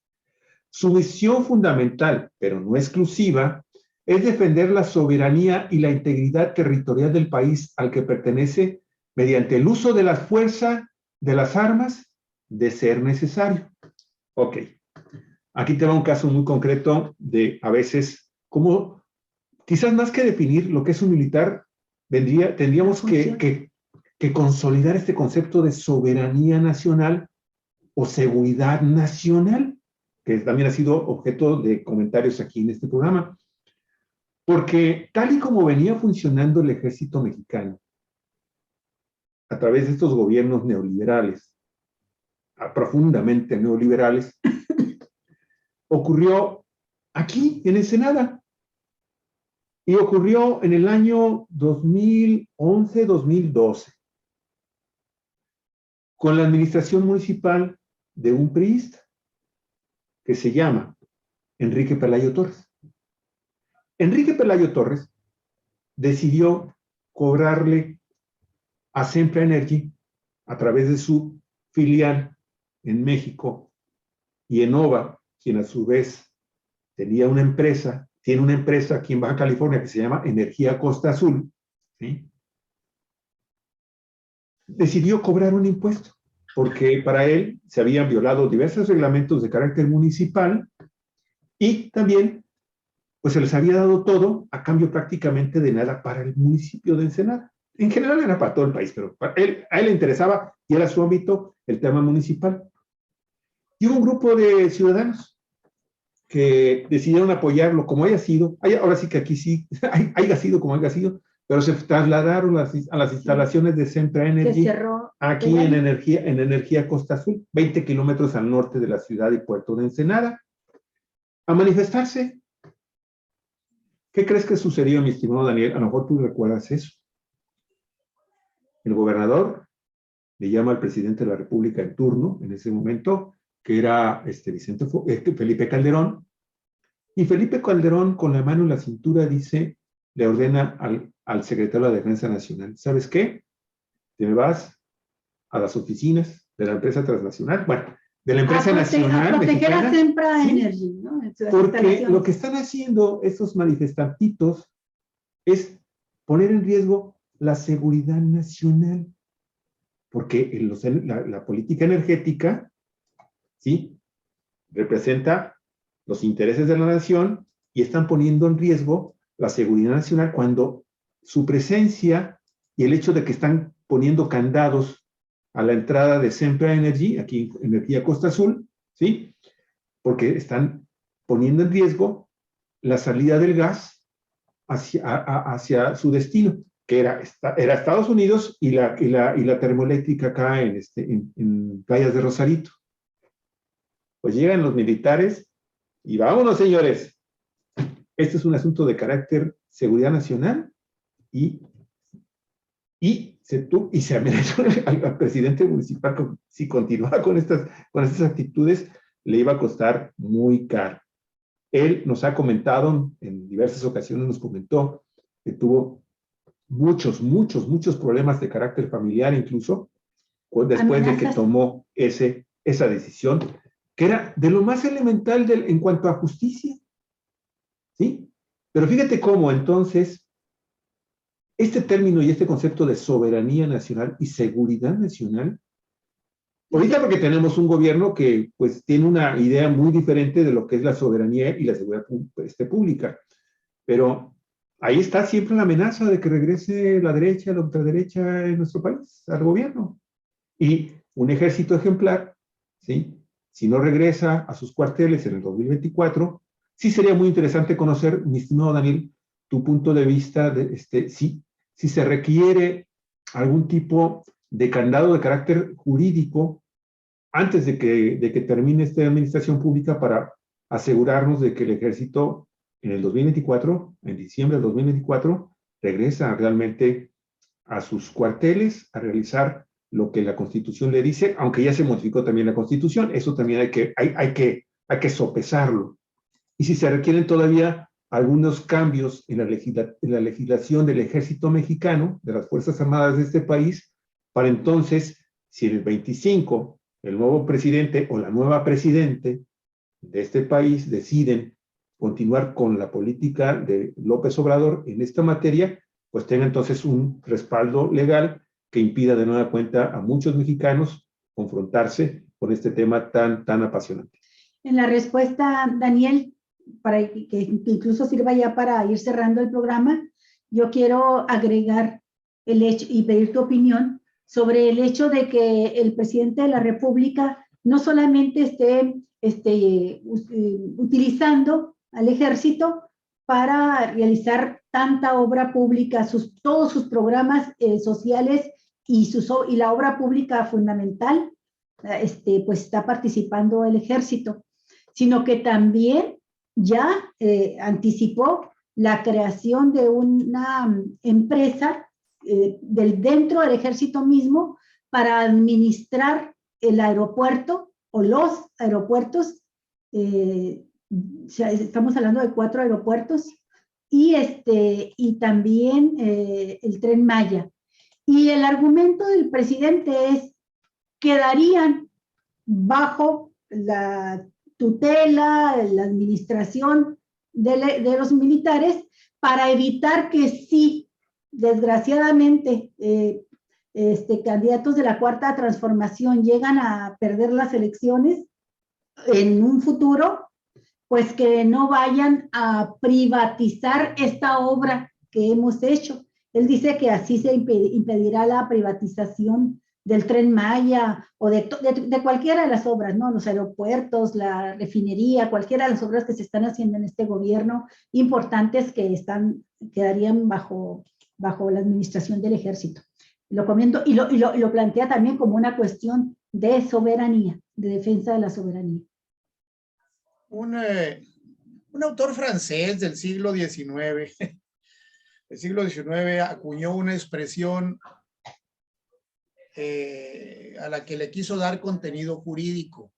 Su misión fundamental, pero no exclusiva, es defender la soberanía y la integridad territorial del país al que pertenece mediante el uso de la fuerza, de las armas, de ser necesario. Ok. Aquí te va un caso muy concreto de, a veces, cómo quizás más que definir lo que es un militar, tendríamos que consolidar este concepto de soberanía nacional o seguridad nacional, que también ha sido objeto de comentarios aquí en este programa. Porque tal y como venía funcionando el ejército mexicano, a través de estos gobiernos neoliberales, profundamente neoliberales, ocurrió aquí en Ensenada. Y ocurrió en el año 2011-2012, con la administración municipal de un priista que se llama Enrique Pelayo Torres. Enrique Pelayo Torres decidió cobrarle a Sempra Energy, a través de su filial en México, y Enova, quien a su vez tiene una empresa aquí en Baja California que se llama Energía Costa Azul, ¿sí? Decidió cobrar un impuesto, porque para él se habían violado diversos reglamentos de carácter municipal y también pues se les había dado todo a cambio prácticamente de nada para el municipio de Ensenada. En general era para todo el país, pero a él le interesaba, y era su ámbito, el tema municipal. Y hubo un grupo de ciudadanos que decidieron apoyarlo como haya sido, ahora sí que aquí sí, haya sido como haya sido, pero se trasladaron a las instalaciones de Sempra Energy, aquí en Energía Costa Azul, 20 kilómetros al norte de la ciudad y puerto de Ensenada, a manifestarse. ¿Qué crees que sucedió, mi estimado Daniel? A lo mejor tú recuerdas eso. El gobernador le llama al presidente de la República en turno, en ese momento, que era Felipe Calderón, y Felipe Calderón, con la mano en la cintura, le ordena al secretario de la Defensa Nacional, ¿sabes qué? Te me vas a las oficinas de la empresa transnacional, bueno, de la empresa nacional proteger mexicana, a Sempra ¿sí? Energy, ¿no? Porque lo que están haciendo estos manifestantitos es poner en riesgo la seguridad nacional, porque la política energética, ¿sí?, representa los intereses de la nación y están poniendo en riesgo la seguridad nacional cuando su presencia y el hecho de que están poniendo candados a la entrada de Sempra Energy, aquí en Energía Costa Azul, ¿sí?, porque están poniendo en riesgo la salida del gas hacia su destino, que era Estados Unidos y la termoeléctrica acá en Playas de Rosarito. Pues llegan los militares y vámonos, señores. Este es un asunto de carácter seguridad nacional y se amenazó al presidente municipal si continuaba con estas actitudes, le iba a costar muy caro. Él nos ha comentado, en diversas ocasiones nos comentó que tuvo muchos problemas de carácter familiar, incluso después de que tomó esa decisión, que era de lo más elemental en cuanto a justicia. ¿Sí? Pero fíjate cómo entonces este término y este concepto de soberanía nacional y seguridad nacional, ahorita porque tenemos un gobierno que pues tiene una idea muy diferente de lo que es la soberanía y la seguridad pública, pero ahí está siempre la amenaza de que regrese la derecha, la ultraderecha en nuestro país, al gobierno. Y un ejército ejemplar, ¿sí? Si no regresa a sus cuarteles en el 2024, sí sería muy interesante conocer, mi estimado Daniel, tu punto de vista de si se requiere algún tipo de candado de carácter jurídico antes de que termine esta administración pública para asegurarnos de que el ejército en el 2024, en diciembre del 2024, regresa realmente a sus cuarteles a realizar lo que la Constitución le dice, aunque ya se modificó también la Constitución, eso también hay que sopesarlo. Y si se requieren todavía algunos cambios en la legislación del Ejército Mexicano, de las Fuerzas Armadas de este país, para entonces, si en el 25 el nuevo presidente o la nueva presidente de este país deciden continuar con la política de López Obrador en esta materia, pues tenga entonces un respaldo legal que impida de nueva cuenta a muchos mexicanos confrontarse con este tema tan apasionante. En la respuesta, Daniel, para que incluso sirva ya para ir cerrando el programa, yo quiero agregar el hecho y pedir tu opinión sobre el hecho de que el presidente de la República no solamente esté utilizando al ejército para realizar tanta obra pública, todos sus programas sociales y la obra pública fundamental, pues está participando el ejército, sino que también ya anticipó la creación de una empresa dentro del ejército mismo para administrar el aeropuerto o los aeropuertos. Estamos hablando de 4 aeropuertos y también el Tren Maya. Y el argumento del presidente es: quedarían bajo la tutela, la administración de los militares, para evitar que sí, desgraciadamente, candidatos de la Cuarta Transformación llegan a perder las elecciones en un futuro, pues que no vayan a privatizar esta obra que hemos hecho. Él dice que así se impedirá la privatización del Tren Maya o de cualquiera de las obras, ¿no? Los aeropuertos, la refinería, cualquiera de las obras que se están haciendo en este gobierno, importantes que quedarían bajo la administración del ejército. Lo comento y lo plantea también como una cuestión de soberanía, de defensa de la soberanía. Un autor francés del siglo XIX, acuñó una expresión a la que le quiso dar contenido jurídico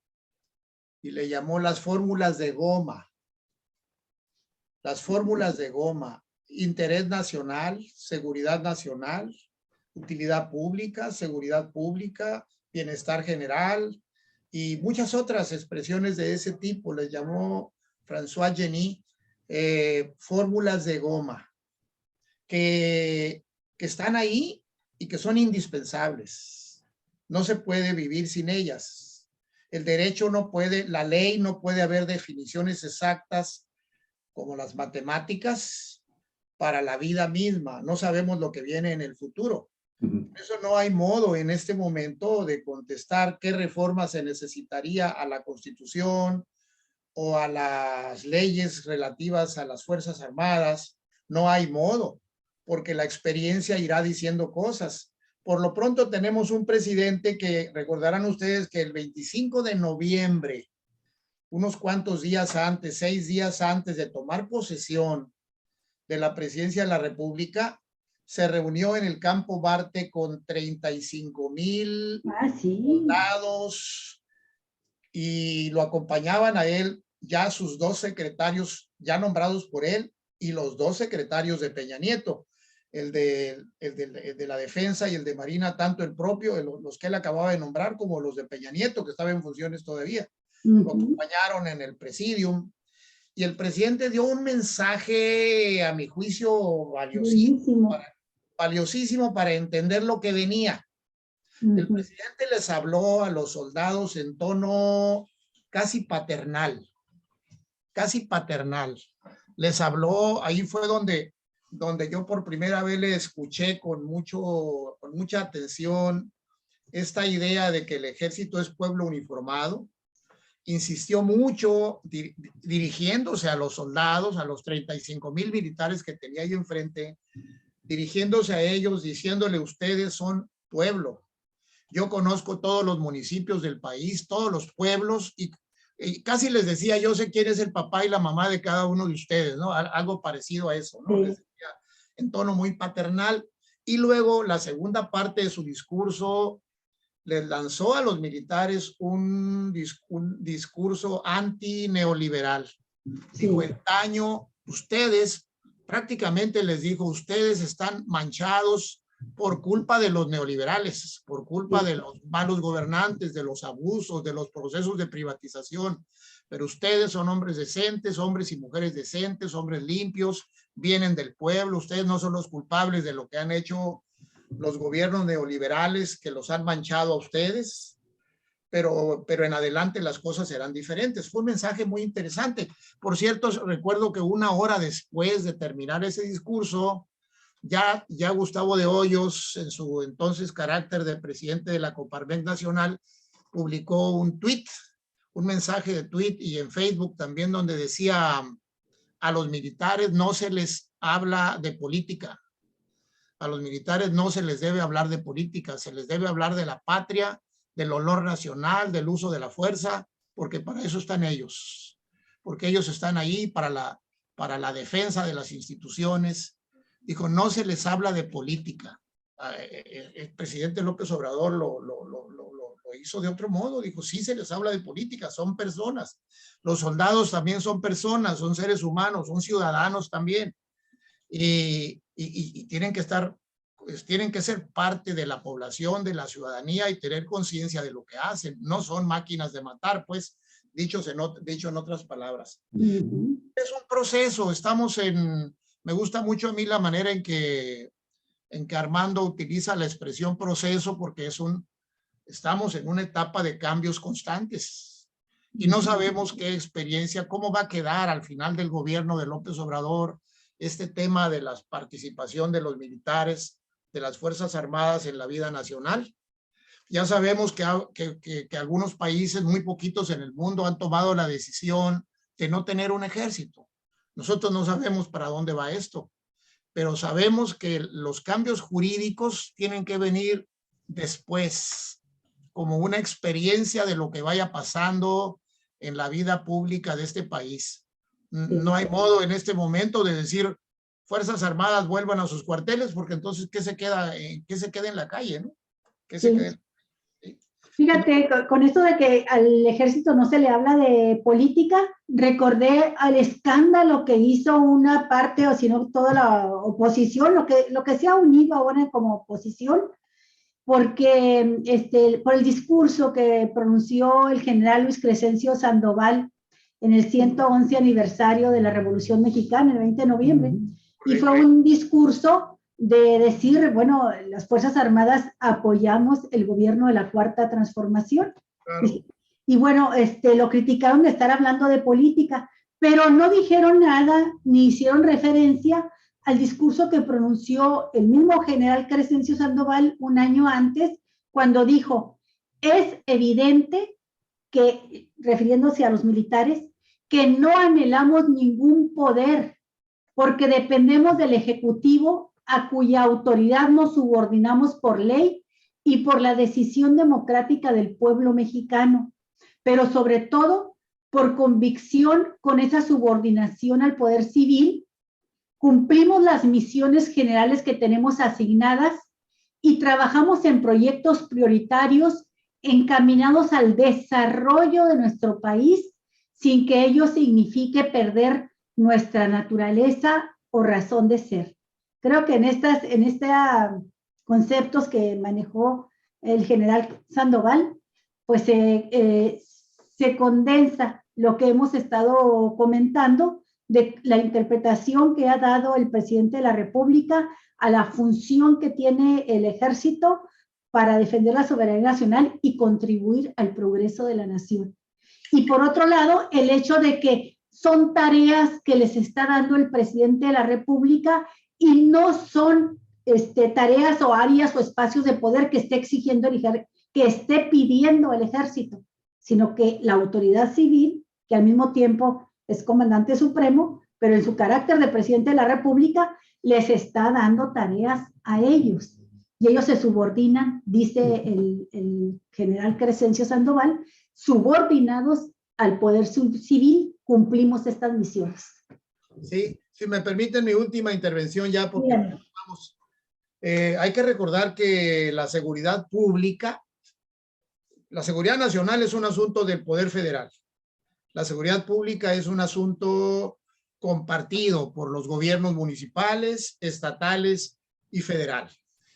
y le llamó las fórmulas de goma. Las fórmulas de goma: interés nacional, seguridad nacional, utilidad pública, seguridad pública, bienestar general y muchas otras expresiones de ese tipo. Les llamó François Genis fórmulas de goma que están ahí y que son indispensables. No se puede vivir sin ellas. El derecho no puede, la ley no puede haber definiciones exactas como las matemáticas para la vida misma. No sabemos lo que viene en el futuro. Por eso no hay modo en este momento de contestar qué reforma se necesitaría a la Constitución o a las leyes relativas a las Fuerzas Armadas. No hay modo, porque la experiencia irá diciendo cosas. Por lo pronto tenemos un presidente que, recordarán ustedes que el 25 de noviembre, unos cuantos días antes, 6 días antes de tomar posesión de la presidencia de la República, se reunió en el Campo Marte con 35,000 soldados y lo acompañaban a él ya sus 2 secretarios ya nombrados por él y los 2 secretarios de Peña Nieto, el de la Defensa y el de Marina, tanto el propio, los que él acababa de nombrar, como los de Peña Nieto, que estaba en funciones todavía. Lo acompañaron en el presidium y el presidente dio un mensaje, a mi juicio, valiosísimo para entender lo que venía. El presidente les habló a los soldados en tono casi paternal. Les habló, ahí fue donde yo por primera vez le escuché con mucha atención esta idea de que el ejército es pueblo uniformado. Insistió mucho dirigiéndose a los soldados, a los 35,000 militares que tenía ahí enfrente, dirigiéndose a ellos, diciéndole: ustedes son pueblo. Yo conozco todos los municipios del país, todos los pueblos, y casi les decía: yo sé quién es el papá y la mamá de cada uno de ustedes, ¿no? Algo parecido a eso, ¿no? Les decía en tono muy paternal. Y luego la segunda parte de su discurso les lanzó a los militares un discurso anti-neoliberal. Dijo: el daño, ustedes, prácticamente les dijo, ustedes están manchados por culpa de los neoliberales, por culpa de los malos gobernantes, de los abusos, de los procesos de privatización. Pero ustedes son hombres decentes, hombres y mujeres decentes, hombres limpios, vienen del pueblo. Ustedes no son los culpables de lo que han hecho los gobiernos neoliberales, que los han manchado a ustedes, pero en adelante las cosas serán diferentes. Fue un mensaje muy interesante. Por cierto, recuerdo que 1 hora después de terminar ese discurso, ya Gustavo de Hoyos, en su entonces carácter de presidente de la Coparmex Nacional, publicó un mensaje de tweet y en Facebook también, donde decía: a los militares no se les habla de política. A los militares no se les debe hablar de política, se les debe hablar de la patria, del honor nacional, del uso de la fuerza, porque para eso están ellos. Porque ellos están ahí para la defensa de las instituciones. Dijo: no se les habla de política. El presidente López Obrador lo hizo de otro modo. Dijo: sí se les habla de política, son personas. Los soldados también son personas, son seres humanos, son ciudadanos también. Y tienen que estar, pues, tienen que ser parte de la población, de la ciudadanía, y tener conciencia de lo que hacen. No son máquinas de matar, pues, dicho en otras palabras. Es un proceso. Me gusta mucho a mí la manera en que Armando utiliza la expresión proceso, porque estamos en una etapa de cambios constantes y no sabemos qué experiencia, cómo va a quedar al final del gobierno de López Obrador este tema de la participación de los militares, de las Fuerzas Armadas en la vida nacional. Ya sabemos que algunos países, muy poquitos en el mundo, han tomado la decisión de no tener un ejército. Nosotros no sabemos para dónde va esto, pero sabemos que los cambios jurídicos tienen que venir después, como una experiencia de lo que vaya pasando en la vida pública de este país. No hay modo en este momento de decir: Fuerzas Armadas vuelvan a sus cuarteles, porque entonces ¿qué se queda en la calle, no? ¿Qué se queda? Fíjate, con esto de que al ejército no se le habla de política, recordé al escándalo que hizo una parte, o si no toda la oposición, lo que se ha unido ahora como oposición, porque por el discurso que pronunció el general Luis Crescencio Sandoval en el 111 aniversario de la Revolución Mexicana, el 20 de noviembre, y fue un discurso de decir, bueno, las Fuerzas Armadas apoyamos el gobierno de la Cuarta Transformación. Claro. Y bueno, lo criticaron de estar hablando de política, pero no dijeron nada ni hicieron referencia al discurso que pronunció el mismo general Crescencio Sandoval un año antes, cuando dijo: es evidente que, refiriéndose a los militares, que no anhelamos ningún poder, porque dependemos del Ejecutivo, a cuya autoridad nos subordinamos por ley y por la decisión democrática del pueblo mexicano, pero sobre todo por convicción. Con esa subordinación al poder civil, cumplimos las misiones generales que tenemos asignadas y trabajamos en proyectos prioritarios encaminados al desarrollo de nuestro país sin que ello signifique perder nuestra naturaleza o razón de ser. Creo que en estos conceptos que manejó el general Sandoval, pues se condensa lo que hemos estado comentando de la interpretación que ha dado el presidente de la República a la función que tiene el ejército para defender la soberanía nacional y contribuir al progreso de la nación. Y por otro lado, el hecho de que son tareas que les está dando el presidente de la República y no son tareas o áreas o espacios de poder que esté exigiendo el ejército, que esté pidiendo el ejército, sino que la autoridad civil, que al mismo tiempo es comandante supremo, pero en su carácter de presidente de la República, les está dando tareas a ellos. Y ellos se subordinan, dice el general Crescencio Sandoval, subordinados al poder civil, cumplimos estas misiones. Sí, si me permiten mi última intervención ya, porque vamos, hay que recordar que la seguridad pública, la seguridad nacional es un asunto del Poder Federal. La seguridad pública es un asunto compartido por los gobiernos municipales, estatales y federal.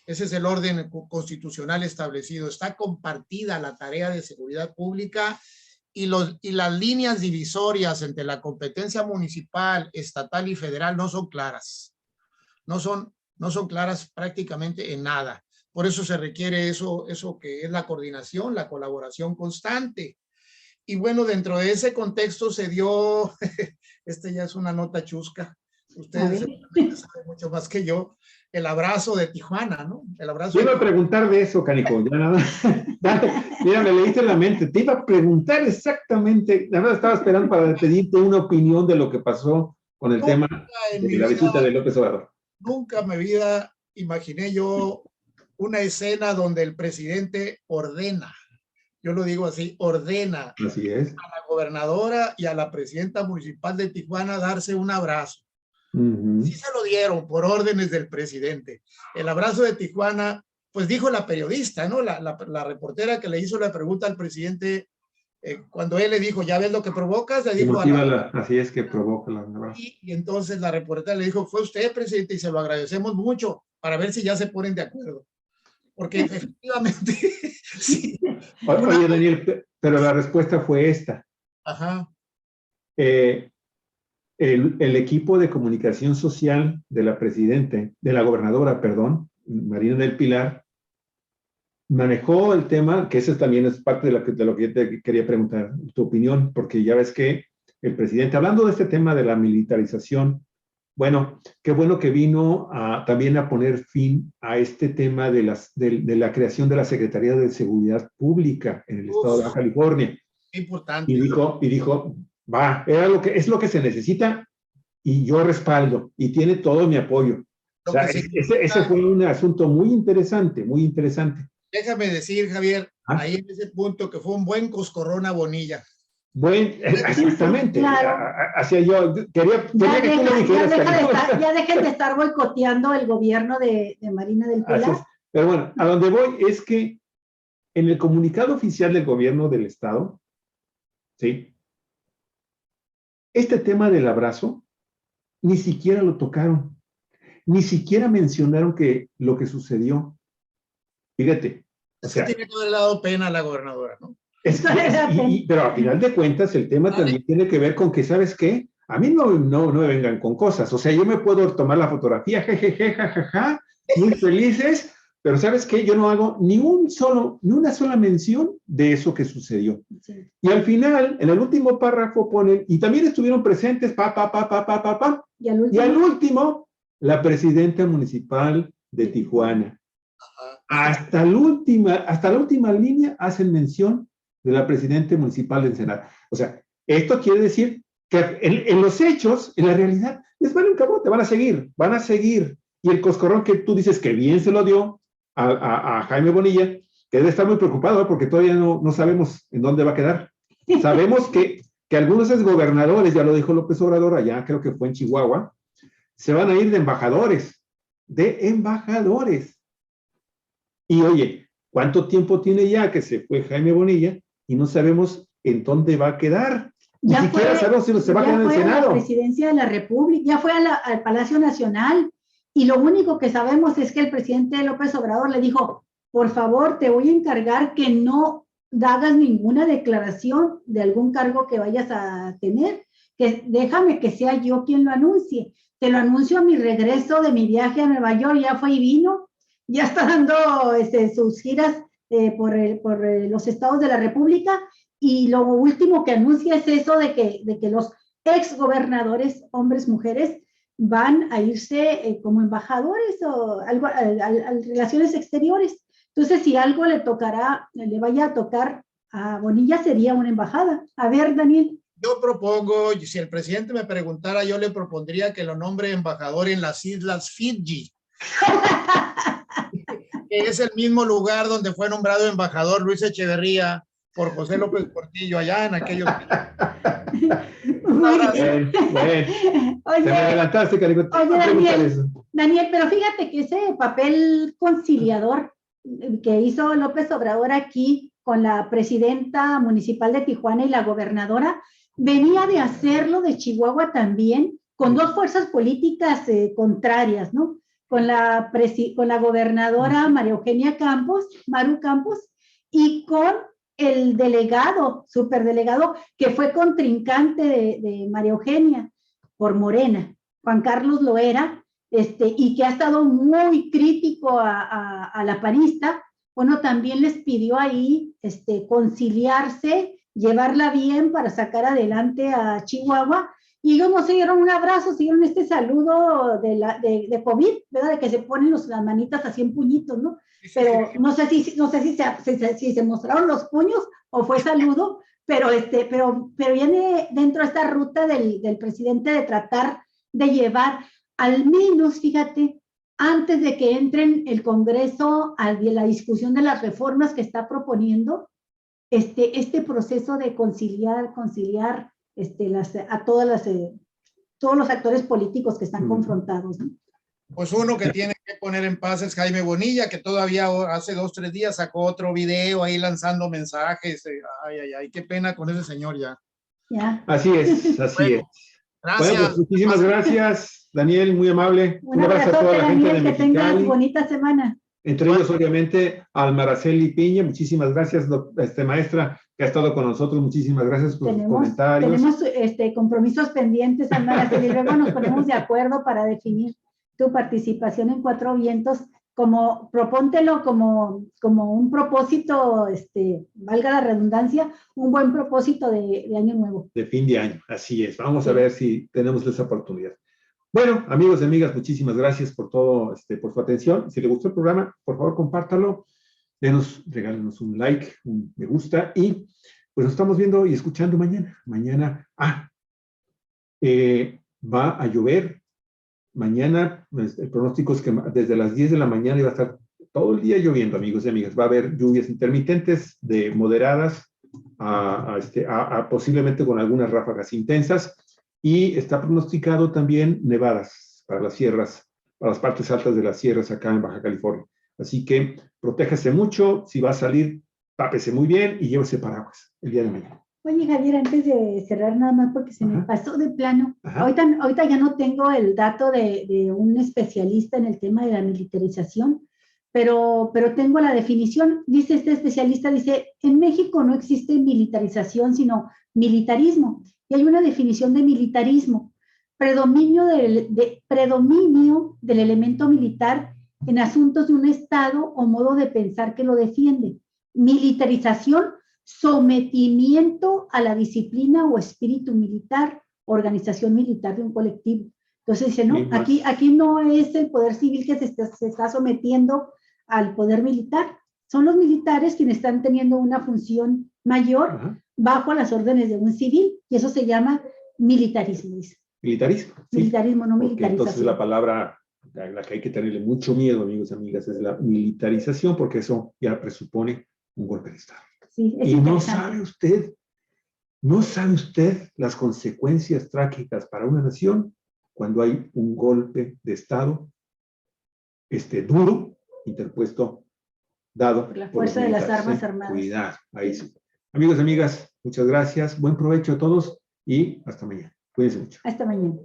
Ese es el orden constitucional establecido. Está compartida la tarea de seguridad pública y las líneas divisorias entre la competencia municipal, estatal y federal no son claras. No son claras prácticamente en nada. Por eso se requiere eso que es la coordinación, la colaboración constante. Y bueno, dentro de ese contexto se dio, ya es una nota chusca, ustedes saben mucho más que yo, el abrazo de Tijuana, ¿no? El abrazo. Te iba a preguntar de eso, Canico, ya nada. Mira, me leíste en la mente, te iba a preguntar exactamente, la verdad estaba esperando para pedirte una opinión de lo que pasó con el tema de la visita de López Obrador. Nunca en mi vida imaginé yo una escena donde el presidente ordena, yo lo digo así, ordena así es, a la gobernadora y a la presidenta municipal de Tijuana darse un abrazo. Sí se lo dieron por órdenes del presidente. El abrazo de Tijuana, pues dijo la periodista, ¿no? La reportera que le hizo la pregunta al presidente, cuando él le dijo, ¿ya ves lo que provocas? Le dijo, así es que provoca la abrazo. Y entonces la reportera le dijo, fue usted, presidente, y se lo agradecemos mucho, para ver si ya se ponen de acuerdo. Porque efectivamente, sí. Oye, Daniel, pero la respuesta fue esta. Ajá. El equipo de comunicación social de la gobernadora, Marina del Pilar, manejó el tema, que eso también es parte de lo que yo te quería preguntar, tu opinión, porque ya ves que el presidente, hablando de este tema de la militarización, bueno, qué bueno que vino también a poner fin a este tema de la creación de la Secretaría de Seguridad Pública en el estado de Baja California. Importante. Y dijo, va, es lo que se necesita y yo respaldo y tiene todo mi apoyo. O sea, ese fue un asunto muy interesante, muy interesante. Déjame decir, Javier, ahí en ese punto que fue un buen coscorrón a Bonilla. Exactamente. Claro. Hacia yo quería que tú lo dijeras. Ya dejen de estar boicoteando el gobierno de Marina del Pilar. Pero bueno, a donde voy es que en el comunicado oficial del gobierno del estado, ¿sí? Este tema del abrazo ni siquiera lo tocaron, ni siquiera mencionaron lo que sucedió. Fíjate. Es que tiene que haber dado pena a la gobernadora, ¿no? Pero a final de cuentas el tema también tiene que ver con que, ¿sabes qué? A mí no me vengan con cosas. O sea, yo me puedo tomar la fotografía, jejeje, jajaja, muy felices, pero ¿sabes qué? Yo no hago ni una sola mención de eso que sucedió. Sí. Y al final, en el último párrafo ponen, y también estuvieron presentes, y al último, la presidenta municipal de Tijuana. Hasta la última línea hacen mención de la presidenta municipal de Ensenada. O sea, esto quiere decir que en los hechos, en la realidad, les vale un cabrón, te van a seguir. Y el coscorrón que tú dices que bien se lo dio a Jaime Bonilla, que debe estar muy preocupado porque todavía no sabemos en dónde va a quedar. Sabemos que algunos exgobernadores, ya lo dijo López Obrador allá, creo que fue en Chihuahua, se van a ir de embajadores. Y oye, ¿Cuánto tiempo tiene ya que se fue Jaime Bonilla y no sabemos en dónde va a quedar? Ni siquiera sabemos si se va a quedar en el Senado. Ya fue a la presidencia de la República, ya fue al Palacio Nacional, y lo único que sabemos es que el presidente López Obrador le dijo, por favor, te voy a encargar que no hagas ninguna declaración de algún cargo que vayas a tener, que déjame que sea yo quien lo anuncie. Te lo anuncio a mi regreso de mi viaje a Nueva York, ya fue y vino, ya está dando sus giras por los estados de la República, y lo último que anuncia es eso de que los ex gobernadores, hombres, mujeres, van a irse como embajadores o algo a relaciones exteriores. Entonces, si algo le vaya a tocar a Bonilla, sería una embajada. A ver, Daniel. Yo propongo, si el presidente me preguntara, yo le propondría que lo nombre embajador en las Islas Fiji. Que es el mismo lugar donde fue nombrado embajador Luis Echeverría por José López Portillo allá en aquellos días. Bueno, te me adelantaste, Carico. Oye, Daniel, pero fíjate que ese papel conciliador que hizo López Obrador aquí con la presidenta municipal de Tijuana y la gobernadora, venía de hacerlo de Chihuahua también, con dos fuerzas políticas contrarias, ¿no? Con la gobernadora María Eugenia Campos, Maru Campos, y con el delegado, superdelegado, que fue contrincante de María Eugenia por Morena, Juan Carlos Loera, y que ha estado muy crítico a la panista. Bueno, también les pidió ahí conciliarse, llevarla bien para sacar adelante a Chihuahua, y ellos no se dieron un abrazo, se dieron este saludo de COVID, ¿verdad? De que se ponen las manitas así en puñitos, ¿no? Pero no sé si se mostraron los puños o fue saludo, pero viene dentro de esta ruta del presidente de tratar de llevar, al menos, fíjate, antes de que entren el Congreso a la discusión de las reformas que está proponiendo, este proceso de conciliar a todos los actores políticos que están confrontados, ¿no? Pues uno que tiene que poner en paz es Jaime Bonilla, que todavía hace 2 o 3 días sacó otro video ahí lanzando mensajes. Ay, qué pena con ese señor ya. Así es, así bueno, es. Gracias. Bueno, pues muchísimas gracias, Daniel, muy amable. Un abrazo a toda la gente de Mexicali. Que tengas bonita semana. Entre ellos, obviamente, al Araceli Piña. Muchísimas gracias, maestra, que ha estado con nosotros. Muchísimas gracias por sus comentarios. Tenemos compromisos pendientes, Araceli, y luego nos ponemos de acuerdo para definir tu participación en Cuatro Vientos. Propóntelo como un propósito, valga la redundancia, un buen propósito de año nuevo. De fin de año, así es. Vamos a ver si tenemos esa oportunidad. Bueno, amigos y amigas, muchísimas gracias por todo, por su atención. Si le gustó el programa, por favor, compártalo. Regálenos un like, un me gusta, y pues nos estamos viendo y escuchando mañana. Mañana, va a llover. Mañana, el pronóstico es que desde las 10 de la mañana iba a estar todo el día lloviendo, amigos y amigas. Va a haber lluvias intermitentes de moderadas posiblemente con algunas ráfagas intensas, y está pronosticado también nevadas para las sierras, para las partes altas de las sierras acá en Baja California. Así que protéjase mucho, si va a salir, tápese muy bien y llévese paraguas el día de mañana. Oye, Javier, antes de cerrar nada más porque se me pasó de plano, ahorita ya no tengo el dato de un especialista en el tema de la militarización, pero tengo la definición. Dice este especialista, en México no existe militarización, sino militarismo. Y hay una definición de militarismo: predominio del elemento militar en asuntos de un Estado o modo de pensar que lo defiende. Militarización: sometimiento a la disciplina o espíritu militar, organización militar de un colectivo. Entonces dice, no, aquí no es el poder civil que se está sometiendo al poder militar, son los militares quienes están teniendo una función mayor bajo las órdenes de un civil, y eso se llama militarismo. Dice. Militarismo. Sí. Militarismo, no militarización. Entonces la palabra a la que hay que tenerle mucho miedo, amigos y amigas, es la militarización, porque eso ya presupone un golpe de Estado. Sí, y no sabe usted las consecuencias trágicas para una nación cuando hay un golpe de Estado duro interpuesto dado Por la por los fuerza de las militares, armas armadas. Cuidado, ahí sí. Amigos y amigas, muchas gracias, buen provecho a todos y hasta mañana. Cuídense mucho. Hasta mañana.